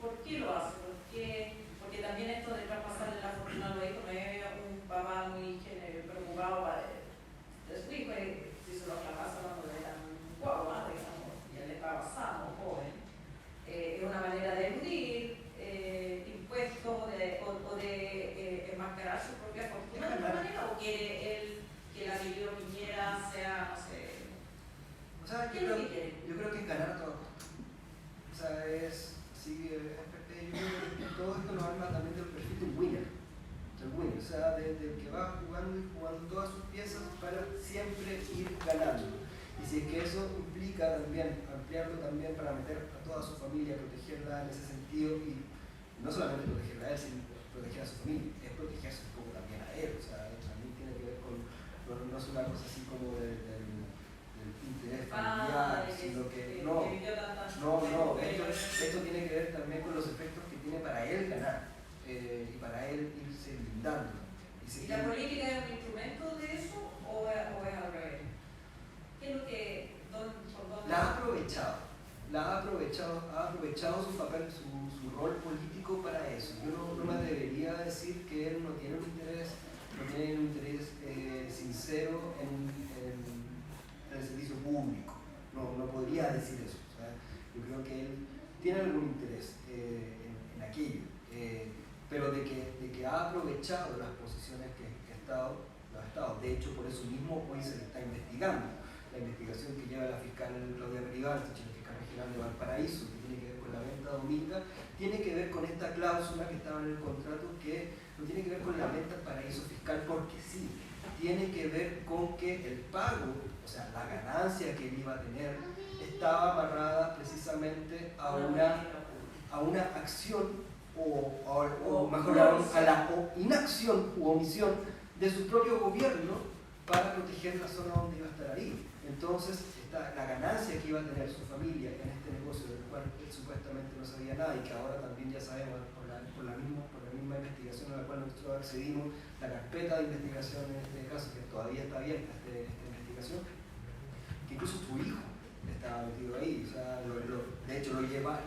¿Por qué lo hace? Porque también esto de traspasarle la fortuna a los hijos, no es un papá muy preocupado de su hijo, si se lo traspasa cuando era un guagua, digamos, y él estaba sano, joven. Es una manera de eludir impuestos o de enmascarar su propia fortuna de alguna manera, o quiere él que la apellido Piñera sea, no sé. O sea, yo creo que es ganar a toda costa. O sea, yo creo que todo esto nos habla también del perfil del winner. O sea, del que va jugando y jugando todas sus piezas para siempre ir ganando. Y si es que eso implica también ampliarlo también para meter a toda su familia, protegerla en ese sentido, y no solamente protegerla a él, sino proteger a su familia, es protegerse un poco también a él. O sea, también tiene que ver con, no es una cosa así como del interés familiar, sino que esto tiene que ver también con los efectos que tiene para él ganar y para él irse blindando. ¿Y la política es un instrumento de eso o es al revés? ¿Qué es lo que ha aprovechado su papel, su rol político para eso? Yo no me atrevería a decir que él no tiene un interés sincero en el servicio público. No podría decir eso. O sea, yo creo que él tiene algún interés en aquello, pero de que ha aprovechado las posiciones que ha estado, lo ha estado. De hecho, por eso mismo hoy se le está investigando. La investigación que lleva la fiscal Claudia Peribartich, la fiscal regional de Valparaíso, que tiene que ver con la venta de Dominga, tiene que ver con esta cláusula que estaba en el contrato, que no tiene que ver con la venta al paraíso fiscal porque sí, tiene que ver con que el pago, o sea, la ganancia que él iba a tener, estaba amarrada precisamente a una acción o mejor a la inacción u omisión de su propio gobierno para proteger la zona donde iba a estar ahí. Entonces, la ganancia que iba a tener su familia en este negocio del cual él supuestamente no sabía nada y que ahora también ya sabemos por la misma misma investigación a la cual nosotros accedimos, la carpeta de investigación en este caso, que todavía está abierta esta investigación, que incluso su hijo estaba metido ahí. O sea, de hecho lo lleva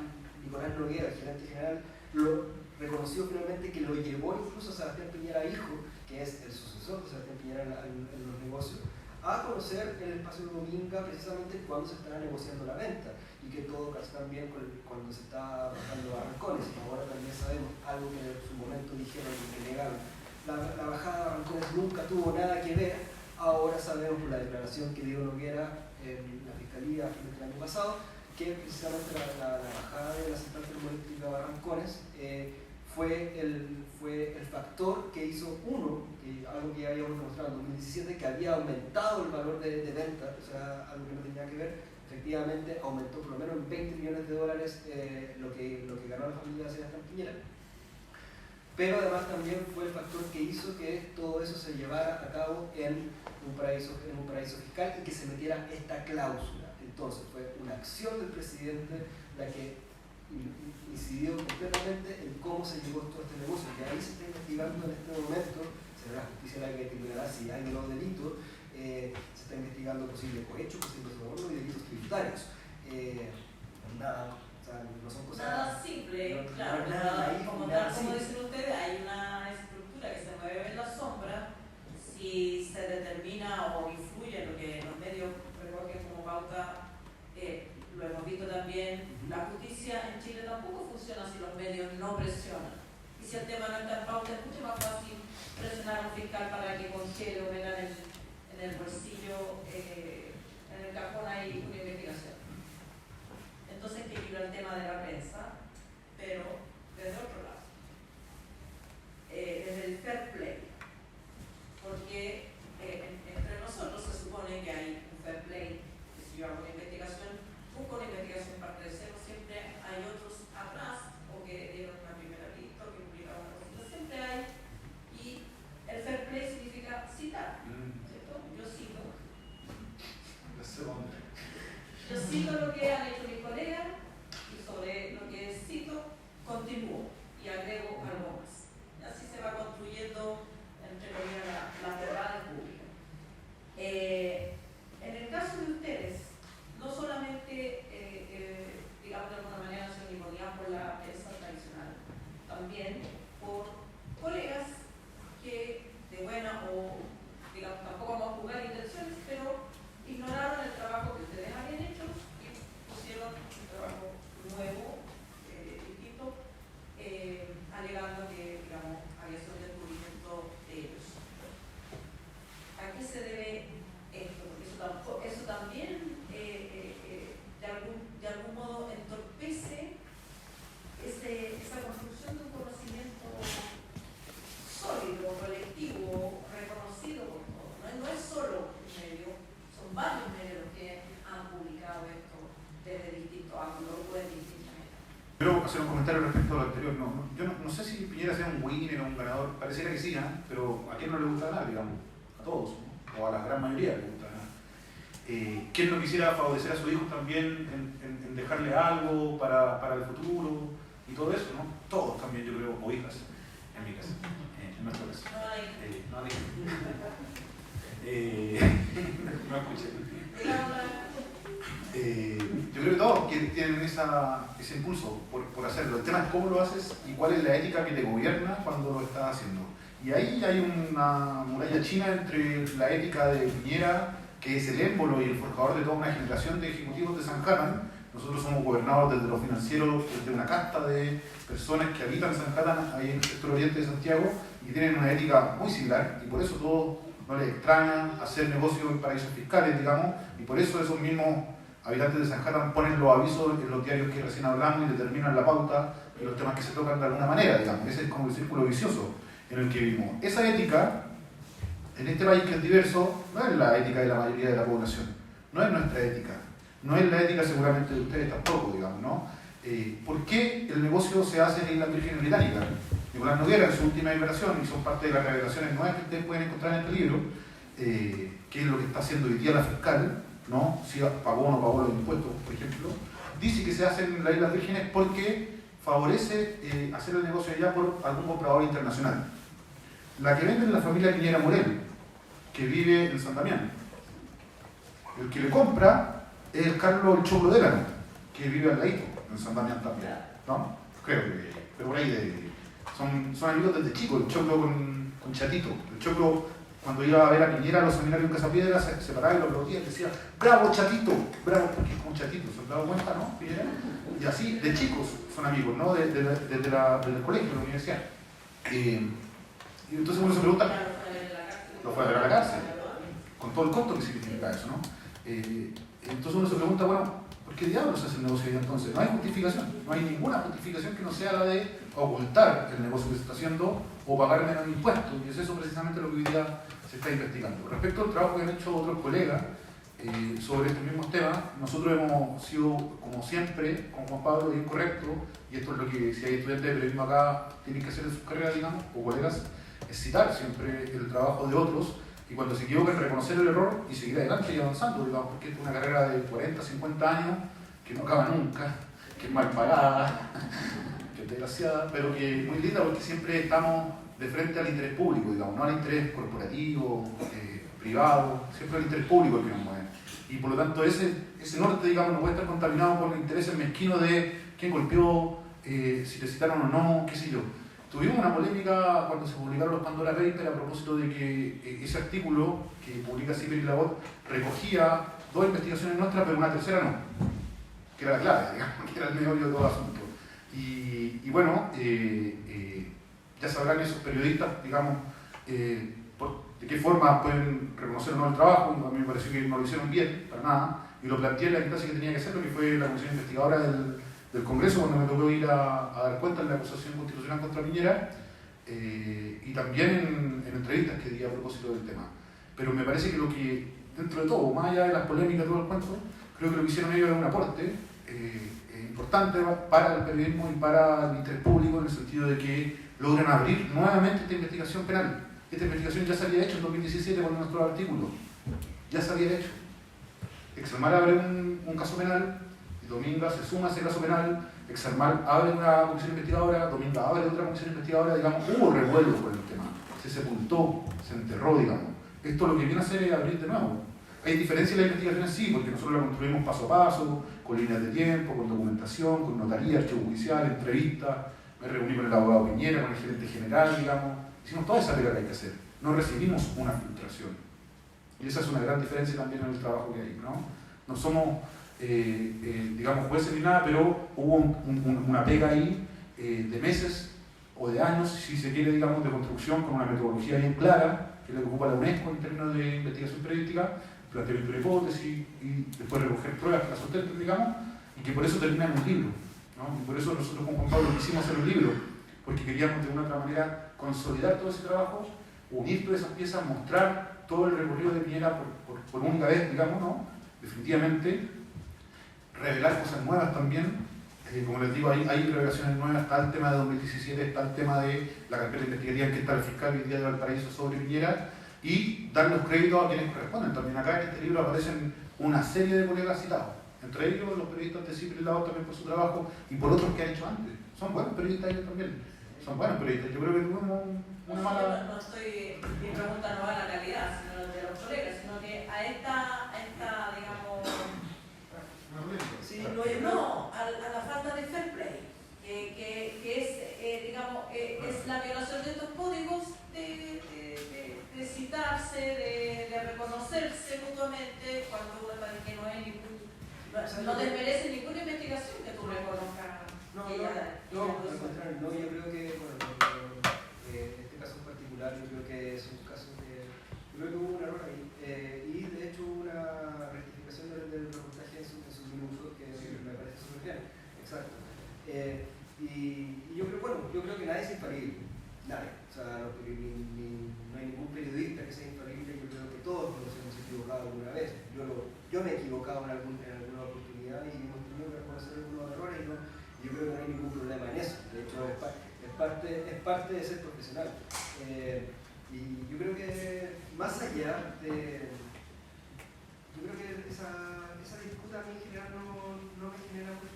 Nicolás Noguera, el gerente general, lo reconoció finalmente que lo llevó incluso a Sebastián Piñera hijo, que es el sucesor de Sebastián Piñera en los negocios, a conocer el espacio de Dominga precisamente cuando se estaba negociando la venta, y que todo casó también cuando se estaba bajando Barrancones. Ahora también sabemos algo que en su momento dijeron que negaron. La bajada de Barrancones nunca tuvo nada que ver. Ahora sabemos por la declaración que dio Noguera en la Fiscalía a fines del año pasado, que precisamente la bajada de la central termoeléctrica Barrancones fue el factor que hizo algo que ya habíamos demostrado en 2017, que había aumentado el valor de venta, o sea, algo que no tenía que ver. Efectivamente aumentó por lo menos en $20 millones lo que ganó la familia de Sebastián Piñera. Pero además también fue el factor que hizo que todo eso se llevara a cabo en un paraíso fiscal y que se metiera esta cláusula. Entonces fue una acción del presidente la que incidió completamente en cómo se llevó todo este negocio, que ahí se está investigando en este momento. Será la justicia la que determinará si hay o no delito. Se está investigando posible cohecho, posible soborno y delitos tributarios. Nada, o sea, no son cosas... Nada simple, claro, como dicen ustedes, hay una estructura que se mueve en la sombra. Si se determina o influye en lo que los medios recogen como pauta, lo hemos visto también, la justicia en Chile tampoco funciona si los medios no presionan. Y si el tema no está en pauta, es mucho más fácil presionar a un fiscal para que congele o venga en el bolsillo, en el cajón hay una investigación. Entonces que equilibra el tema de la prensa, pero desde otro lado, desde el fair play, porque entre nosotros se supone que hay un fair play. Si yo hago una investigación, busco una investigación parte de cero, siempre hay otros atrás, o que dieron una primera lista, o que publicaron una cosita, siempre hay, y el fair play significa citar, ¿cierto? Yo cito lo que han hecho mis colegas, y sobre lo que cito, continúo y agrego algo más. Y así se va construyendo, entre comillas, las verdades públicas. En el caso de ustedes, no solamente, digamos de alguna manera, se imponían por la prensa tradicional, también por colegas que, de buena o, digamos, tampoco vamos a jugar intenciones, pero ignoraron el trabajo que ustedes habían hecho y pusieron un trabajo nuevo, distinto, alegando que, digamos, había sido un descubrimiento de ellos. ¿A qué se debe esto? Porque eso también de algún modo entorpece esa construcción de un conocimiento sólido, colectivo, reconocido por todos. No es solo un medio, son varios medios los que han publicado esto desde distintos ángulos o de distintas maneras. Quiero hacer un comentario respecto a lo anterior. Yo no sé si Piñera sea un winner o un ganador, pareciera que sí, pero ¿a quién no le gusta ganar, digamos? A todos, ¿no? O a la gran mayoría le gusta ganar. ¿Quién no quisiera favorecer a su hijo también en dejarle algo para el futuro y todo eso, ¿no? Todos también, yo creo, o hijas, en mi casa, en nuestro caso. No escuché. Yo creo que todos tienen ese impulso por hacerlo. El tema es cómo lo haces y cuál es la ética que te gobierna cuando lo estás haciendo. Y ahí hay una muralla china entre la ética de Piñera, que es el émbolo y el forjador de toda una generación de ejecutivos de San Jatan. Nosotros somos gobernados desde lo financiero, desde una casta de personas que habitan San Jatan, ahí en el sector oriente de Santiago, y tienen una ética muy similar, y por eso todos no les extraña hacer negocios en paraísos fiscales, digamos, y por eso esos mismos habitantes de San Jatan ponen los avisos en los diarios que recién hablamos y determinan la pauta y los temas que se tocan de alguna manera, digamos. Ese es como el círculo vicioso en el que vivimos. Esa ética, en este país que es diverso, no es la ética de la mayoría de la población, no es nuestra ética, no es la ética seguramente de ustedes tampoco, digamos, ¿no? ¿Por qué el negocio se hace en Islas Vírgenes Británicas? Nicolás Noguera, en su última revelación, y son parte de las revelaciones nuevas que ustedes pueden encontrar en este libro, que es lo que está haciendo hoy día la fiscal, ¿no? Si pagó o no pagó los impuestos, por ejemplo, dice que se hace en las Islas Vírgenes porque favorece hacer el negocio allá por algún comprador internacional. La que vende es la familia Piñera Morel, que vive en San Damián. El que le compra es el Carlos El Choclo Delano, que vive al ladito, en San Damián también, ¿no? Creo que, pero por ahí son amigos desde chicos, el Choclo con Chatito. El Choclo, cuando iba a ver a Piñera a los seminarios en Casa Piedra, se paraba y lo aplaudía y decía, ¡bravo Chatito! ¡Bravo! Porque es como Chatito, ¿se han dado cuenta, no? Piñera. Y así, de chicos, son amigos, ¿no? Desde el colegio, de la universidad. Y entonces uno se pregunta, lo fue a ver a la cárcel, con todo el costo que significa eso, ¿no? Entonces uno se pregunta, bueno, ¿por qué diablos se hace el negocio ahí entonces? No hay justificación, no hay ninguna justificación que no sea la de ocultar el negocio que se está haciendo o pagar menos impuestos, y es eso precisamente lo que hoy día se está investigando. Respecto al trabajo que han hecho otros colegas sobre estos mismos temas, nosotros hemos sido, como siempre, con Juan Pablo, bien correcto, y esto es lo que si hay estudiantes de periodismo acá tienen que hacer en sus carreras, digamos, o colegas, es citar siempre el trabajo de otros, y cuando se equivocan reconocer el error y seguir adelante y avanzando, digamos, porque es una carrera de 40, 50 años que no acaba nunca, que es mal pagada, que es desgraciada, pero que es muy linda porque siempre estamos de frente al interés público, digamos, no al interés corporativo, privado, siempre al interés público el que nos mueve. Y por lo tanto ese norte, digamos, no puede estar contaminado por los intereses mezquinos de quién golpeó, si te citaron o no, qué sé yo. Tuvimos una polémica cuando se publicaron los Pandora Papers a propósito de que ese artículo que publica Ciper y Labot recogía 2 investigaciones nuestras, pero una tercera no, que era la clave, digamos, que era el meollo de todo el asunto. Y bueno, ya sabrán esos periodistas, digamos, de qué forma pueden reconocer o no el trabajo. A mí me pareció que no lo hicieron bien, para nada, y lo planteé en la instancia que tenía que hacerlo, que fue la comisión investigadora del Congreso, cuando me tocó ir a dar cuenta en la acusación constitucional contra Piñera, y también en entrevistas que di a propósito del tema. Pero me parece que lo que, dentro de todo, más allá de las polémicas, todo el cuento, creo que lo que hicieron ellos era un aporte importante para el periodismo y para el interés público, en el sentido de que logran abrir nuevamente esta investigación penal. Esta investigación ya se había hecho en 2017 con nuestro artículo, ya se había hecho. Exalmar abre un caso penal, Dominga se suma a ese caso penal, Exalmar abre una comisión investigadora, Dominga abre otra comisión investigadora, digamos, hubo revuelo con el tema, se sepultó, se enterró, digamos. Esto lo que viene a hacer es abrir de nuevo. Hay diferencias en la investigación sí, porque nosotros la construimos paso a paso, con líneas de tiempo, con documentación, con notaría, archivo judicial, entrevistas, me reuní con el abogado Piñera, con el gerente general, digamos, hicimos toda esa pega que hay que hacer, no recibimos una filtración. Y esa es una gran diferencia también en el trabajo que hay, ¿no? No somos, digamos, jueces ni nada, pero hubo una pega ahí de meses o de años, si se quiere, digamos, de construcción con una metodología bien clara, que es la que ocupa la UNESCO en términos de investigación periodística, planteamiento de hipótesis y después recoger pruebas que las sustenten, digamos, y que por eso termina en un libro, ¿no? Y por eso nosotros con Juan Pablo quisimos hacer un libro, porque queríamos de una u otra manera consolidar todo ese trabajo, unir todas esas piezas, mostrar todo el recorrido de Piñera por única vez, digamos, ¿no? Definitivamente, revelar cosas nuevas también. Como les digo, hay revelaciones nuevas, está el tema de 2017, está el tema de la carpeta investigativa en que está el fiscal hoy día de Valparaíso sobre Piñera, y dar los créditos a quienes corresponden. También acá en este libro aparecen una serie de colegas citados, entre ellos los periodistas de Ciper y Labot también por su trabajo y por otros que han hecho antes. Son buenos periodistas ellos también, son buenos periodistas. Yo creo que tuvimos una mala... No estoy, mi pregunta no va a la calidad, sino de los colegas, sino que a esta digamos, Sí, no, a la falta de fair play, que es, digamos, es la violación de estos códigos de citarse, de reconocerse mutuamente cuando uno parece que no hay no desmerece ninguna investigación que tú reconozcas. No, al contrario, no, yo creo que, bueno, este caso en particular, yo creo que es un caso que, yo creo que hubo un error ahí, y de hecho hubo una rectificación del reportaje en sus minutos, que me parece súper bien, exacto. Y yo creo, bueno, yo creo que nadie es infalible, nadie, o sea, no hay ningún periodista que sea infalible, yo creo que todos nos hemos equivocado alguna vez, yo me he equivocado en alguna oportunidad y hemos tenido que reconocer algunos errores y no, yo creo que no hay ningún problema en eso, de hecho es parte de ser profesional. Y yo creo que más allá de... Yo creo que esa disputa a mí en general no me genera mucho...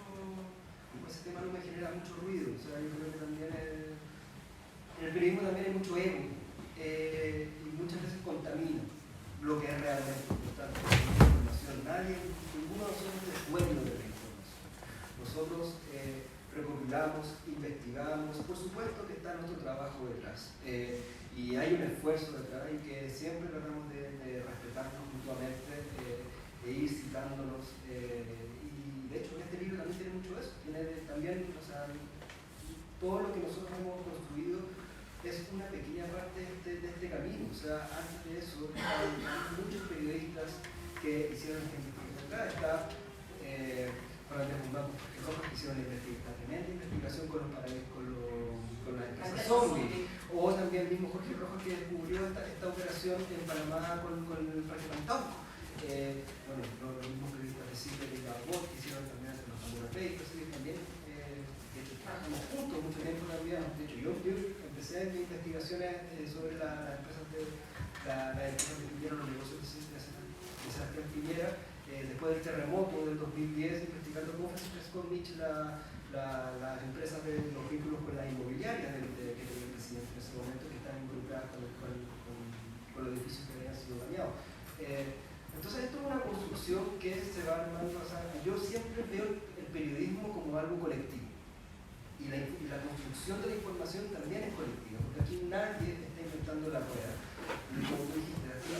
ese tema no me genera mucho ruido. O sea, yo creo que también en el periodismo también hay mucho ego y muchas veces contamina lo que es realmente importante. La información, ninguno de nosotros es dueño de la información. Nosotros recopilamos, investigamos, por supuesto que está nuestro trabajo detrás. Y hay un esfuerzo detrás y que siempre tratamos de respetarnos mutuamente e ir citándonos. Y de hecho en este libro también tiene mucho eso. Tiene también, o sea, todo lo que nosotros hemos construido es una pequeña parte de este camino. O sea, antes de eso, hay muchos periodistas que hicieron esta investigación. Acá está Fernández Guzmán, que hicieron la tremenda investigación con las empresas zombie. O también el mismo Jorge Rojas que descubrió esta operación en Panamá con el Parque Pantauco. Bueno, los mismos periodistas de CIPE y la VOT que hicieron también los Pandora Papers, y también trabajamos juntos mucho tiempo también. De hecho, yo empecé mis investigaciones sobre las empresas que tuvieron los negocios de Sebastián Piñera después del terremoto del 2010, investigando cómo Francisco Mitch las empresas de los vínculos con las inmobiliarias que tenía el presidente en ese momento, que están involucradas con los edificios que habían sido dañados. Entonces esto es una construcción que se va armando. O sea, yo siempre veo el periodismo como algo colectivo y la construcción de la información también es colectiva, porque aquí nadie está inventando la rueda. Como tú dijiste, aquí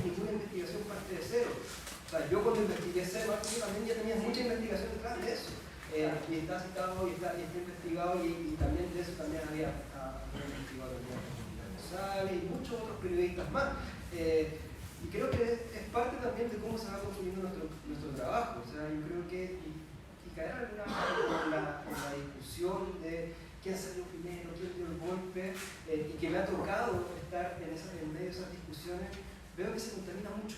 ninguna investigación parte de cero. O sea, yo cuando investigué SEMA, yo también ya tenía mucha investigación detrás de eso. Y está citado y está investigado, y también de eso también había investigado y muchos otros periodistas más. Y creo que es parte también de cómo se va construyendo nuestro trabajo. O sea, yo creo que y caer en la discusión de quién salió primero, quién dio el golpe, y que me ha tocado estar en medio de esas discusiones, veo que se contamina mucho.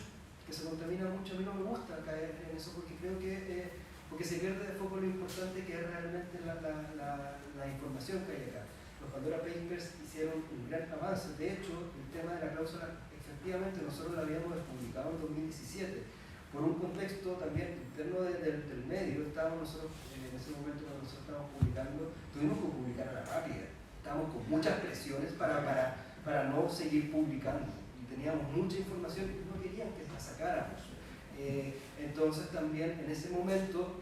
A mí no me gusta caer en eso porque creo que porque se pierde de foco lo importante que es realmente la información que hay acá. Los Pandora Papers hicieron un gran avance. De hecho, el tema de la cláusula, efectivamente, nosotros la habíamos publicado en 2017. Por un contexto también interno del medio, estábamos nosotros, en ese momento cuando nosotros estábamos publicando, tuvimos que publicar a la rápida. Estábamos con muchas presiones para no seguir publicando. Y teníamos mucha información y no querían que la sacáramos. Entonces también en ese momento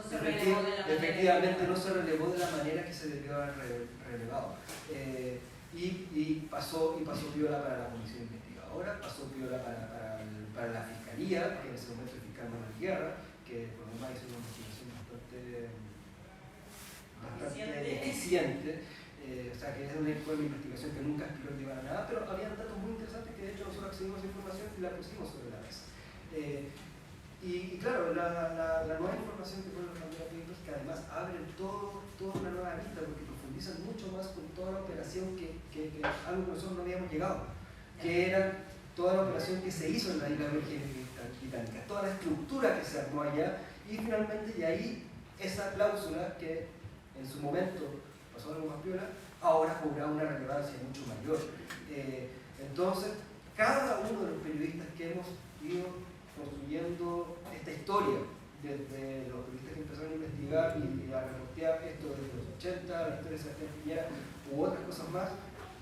efectivamente no se relevó de la manera que se debió haber relevado. Y pasó piola para la comisión investigadora, pasó piola para la fiscalía, que en ese momento el fiscal Manuel Guerra, que por lo demás hizo una investigación bastante eficiente. O sea, que fue una investigación que nunca aspiró a llevar a nada, pero había datos muy interesantes que de hecho nosotros accedimos a esa información y la pusimos sobre la mesa. Y claro, la nueva información que fueron los Pandora Papers, que además abren toda una nueva vista, porque profundizan mucho más con toda la operación que algo que nosotros no habíamos llegado, que era toda la operación que se hizo en la isla británica, toda la estructura que se armó allá, y finalmente, y ahí esa cláusula que en su momento pasó algo más piola, ahora cobra una relevancia mucho mayor. Entonces, cada uno de los periodistas que hemos ido construyendo esta historia, desde los periodistas que empezaron a investigar y a reportear esto desde los 80, la historia de Sebastián Piñera u otras cosas más,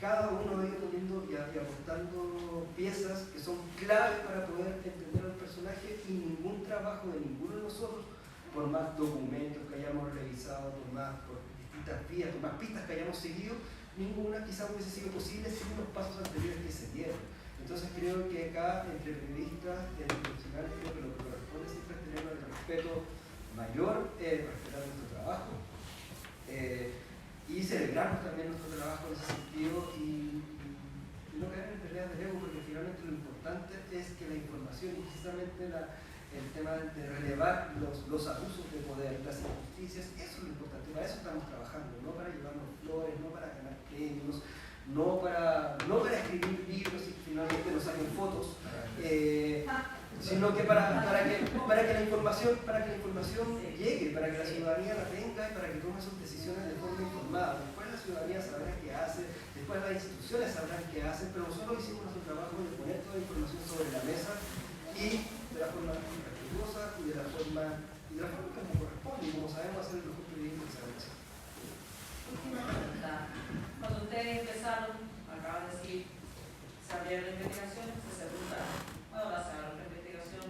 cada uno ha ido poniendo y aportando piezas que son claves para poder entender al personaje, y ningún trabajo de ninguno de nosotros, por más documentos que hayamos revisado, por distintas vías, por más pistas que hayamos seguido, ninguna quizá hubiese sido posible sin los pasos anteriores que se dieron. Entonces creo que acá, entre periodistas, profesionales, creo que lo que corresponde siempre es tener el respeto mayor, respetar nuestro trabajo y celebrarnos también nuestro trabajo en ese sentido, y no caer en peleas de ego, porque finalmente lo importante es que la información, y precisamente el tema de relevar los abusos de poder, las injusticias, eso es lo importante, para eso estamos trabajando, no para llevarnos flores, no para ganar premios, no para escribir libros y que finalmente nos saquen fotos, sino que para que la información llegue, para que la ciudadanía la tenga y para que tome sus decisiones de forma informada. Después la ciudadanía sabrá qué hace, después las instituciones sabrán qué hacen, pero nosotros hicimos nuestro trabajo de poner toda la información sobre la mesa, y de la forma respetuosa y de la forma y de la forma que nos corresponde y como sabemos hacer el mejor periodismo que sabemos hacer. Última pregunta. Cuando ustedes empezaron, acaban de decir, se abrieron investigaciones, se preguntaron, bueno, se abrió la investigación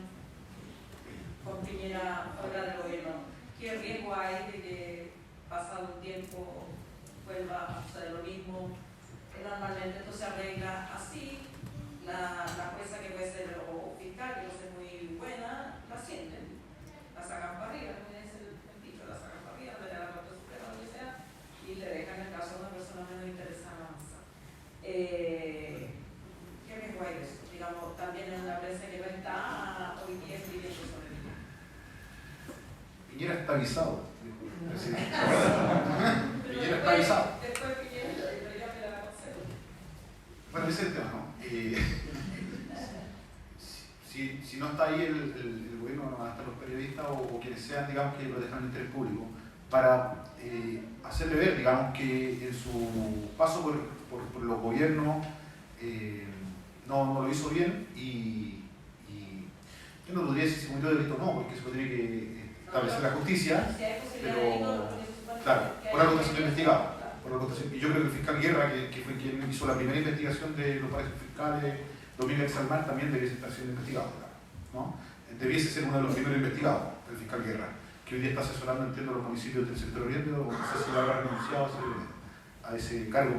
con Piñera fuera del gobierno. ¿Qué riesgo hay de que pasado un tiempo vuelva a suceder lo mismo? Normalmente esto se arregla así, la jueza que puede ser o fiscal, que no es muy buena, la sienten, la sacan para arriba, no es el dicho, la sacan para arriba, le dan la Corte Suprema, lo que sea, y le dejan el caso a una persona menos interesada. ¿Qué riesgo hay de eso? Digamos, también en una prensa que no está hoy día escribiendo sobre el tema. Piñera está avisado, dijo el presidente. Piñera está avisado. Después Piñera, pero ya me la concedo. Bueno, ese es el tema, ¿no? Si no está ahí el gobierno, no van a estar los periodistas o quienes sean, digamos, que protejan el interés público, para hacerle ver, digamos, que en su paso por los gobiernos no lo hizo bien y yo no podría decir si cometió delito o no, porque eso lo tiene que establecer la justicia, pero claro, por algo está siendo investigado. Y yo creo que el fiscal Guerra, que fue quien hizo la primera investigación de los países fiscales, Domínguez Salmar, también debiese estar siendo investigado, ¿no? Debiese ser uno de los primeros investigados, el fiscal Guerra, que hoy día está asesorando, entiendo, a los municipios del sector oriente, o no sé si lo habrá renunciado a ese cargo,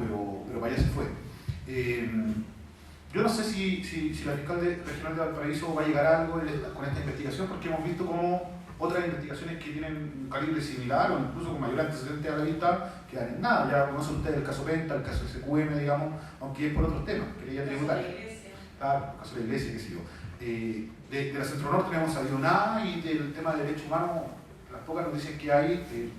pero para allá se fue. Yo no sé si la fiscal regional de Valparaíso va a llegar a algo con esta investigación, porque hemos visto como otras investigaciones que tienen un calibre similar o incluso con mayor antecedente a la vista quedan en nada. Ya conocen ustedes el caso Penta, el caso SQM, digamos, aunque es por otros temas, querella tributaria. Claro, el caso de la iglesia, qué sé yo. De la Centro Norte no hemos sabido nada y del tema de derechos humanos, las pocas noticias que hay,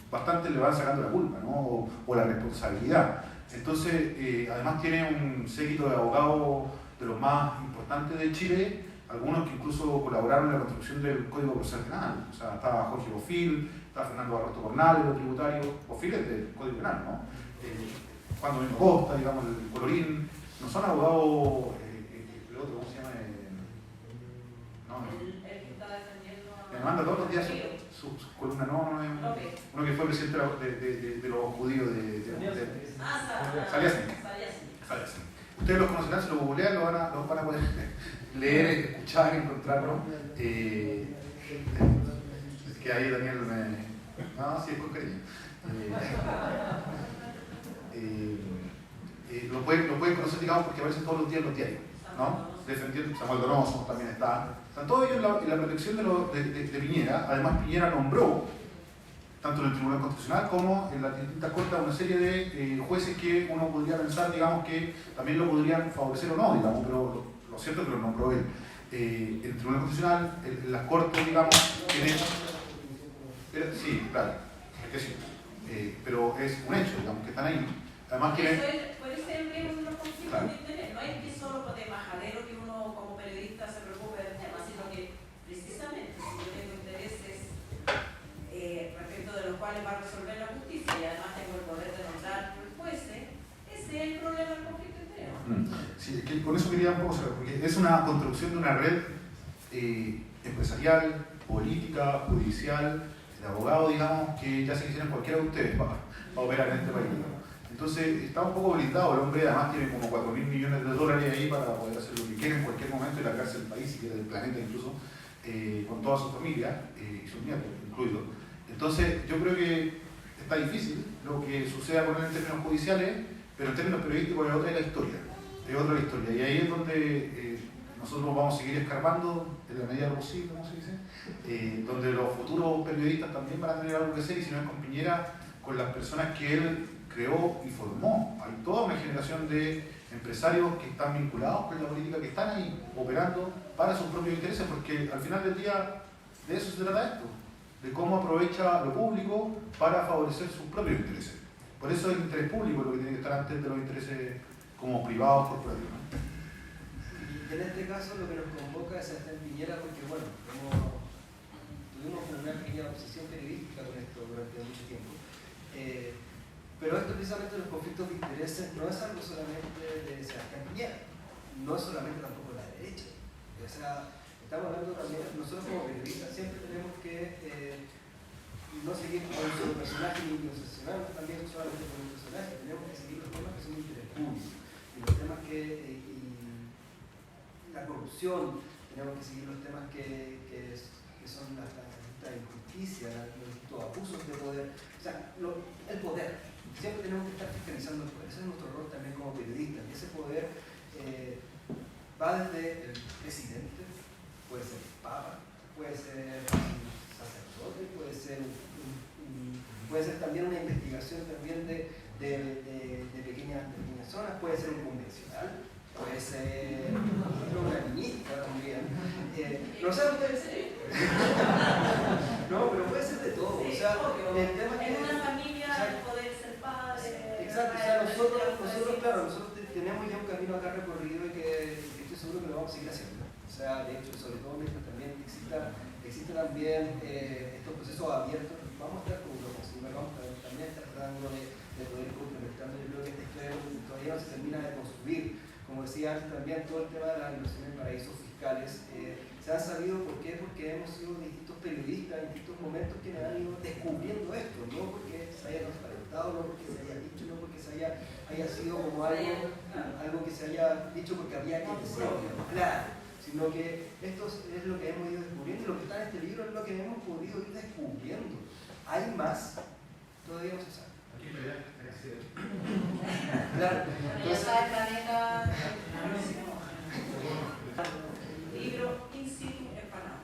bastante le van sacando la culpa, ¿no? o la responsabilidad. Entonces, además tiene un séquito de abogados de los más importantes de Chile, algunos que incluso colaboraron en la construcción del Código Procesal Penal. O sea, estaba Jorge Bofil, estaba Fernando Barroso Cornal, de los tributarios. Bofil es del Código Penal, ¿no? Cuando Mino Costa, digamos, el Colorín, no son abogados, el otro, ¿cómo se llama? El que está defendiendo a... Me manda todos los días su columna, no es uno que fue presidente de los judíos de Saliasnik. Ustedes los conocerán, si lo googlean, lo van a poder leer, escuchar, encontrarlo. Es que ahí Daniel no, sí, es con cariño. Lo pueden conocer, digamos, porque aparecen todos los días en los diarios, ¿no? Defendiendo, Samuel Donoso también está. Están todos ellos en la protección de Piñera. Además, Piñera nombró, tanto en el Tribunal Constitucional como en las distintas cortes, una serie de jueces que uno podría pensar, digamos, que también lo podrían favorecer o no, digamos, pero lo cierto es que lo nombró él. En el Tribunal Constitucional, en las cortes, digamos, tienen... Sí, claro, es que sí. Pero es un hecho, digamos, que están ahí. Además que... Puede ser el riesgo de los conflictos de interés. No es que solo de majadero que uno como periodista se preocupe del tema, sino que precisamente si yo tengo intereses respecto de los cuales va a resolver la justicia y además tengo el poder de nombrar jueces, ese es el problema del conflicto de interés. Sí, es que con eso quería un poco saber, porque es una construcción de una red empresarial, política, judicial, de abogados, digamos, que ya se quisieran cualquiera de ustedes para operar en este país, digamos. Entonces está un poco blindado, el hombre además tiene como 4.000 millones de dólares ahí para poder hacer lo que quiera en cualquier momento y largarse del país, si quiere del planeta incluso, con toda su familia y sus nietos incluidos. Entonces yo creo que está difícil lo que suceda con él en términos judiciales, pero en términos periodísticos es otra la historia, y ahí es donde nosotros vamos a seguir escarbando en la medida de lo posible, ¿cómo se dice? Donde los futuros periodistas también van a tener algo que hacer, y si no es con Piñera, con las personas que él creó y formó. Hay toda una generación de empresarios que están vinculados con la política, que están ahí operando para sus propios intereses, porque al final del día de eso se trata esto, de cómo aprovecha lo público para favorecer sus propios intereses. Por eso el interés público es lo que tiene que estar antes de los intereses como privados, corporativos, ¿no? Y en este caso lo que nos convoca es a Piñera, porque bueno, tuvimos una pequeña obsesión periodística con esto durante mucho tiempo. Pero esto precisamente los conflictos de intereses no es algo solamente de Sebastián Piñera, no es solamente tampoco la derecha. O sea, Estamos hablando también, nosotros como periodistas siempre tenemos que no seguir con un solo personaje ni obsesionarnos también solamente con un personaje, tenemos que seguir los temas que son de interés público y los temas y la corrupción, tenemos que seguir los temas que son la injusticia, los abusos de poder, o sea, el poder. Siempre tenemos que estar fiscalizando el poder, ese es nuestro rol también como periodistas, y ese poder va desde el presidente, puede ser el papa, puede ser un sacerdote, puede ser también una investigación también de pequeñas zonas, puede ser un convencional, puede ser una ministra también. No sé, no, pero puede ser de todo. O sea, el tema en una familia poder ser padre. Exacto, o sea, nosotros claro, nosotros tenemos ya un camino acá recorrido y que estoy seguro que lo vamos a seguir haciendo. O sea, de hecho, sobre todo mientras también existe también estos procesos abiertos, vamos a estar como locos, y vamos también a estar tratando de poder complementando. Yo creo que esta historia todavía no se termina de construir. Como decía antes también, todo el tema de las inversiones en paraísos fiscales se han sabido. ¿Por qué? Porque hemos sido distintos periodistas en distintos momentos que han ido descubriendo esto, no porque se haya transparentado, no porque se haya dicho, no porque se haya sido como algo que se haya dicho porque había que decirlo, claro, sino que esto es lo que hemos ido descubriendo y lo que está en este libro es lo que hemos podido ir descubriendo. Hay más, todavía no se sabe. Aquí me da Claro. Ya está el planeta libro in situ empanado.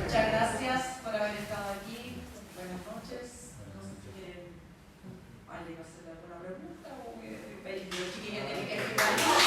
Muchas gracias por haber estado aquí. Buenas noches. No sé si quieren alguien hacer alguna pregunta o los chiquillos tienen que explicar.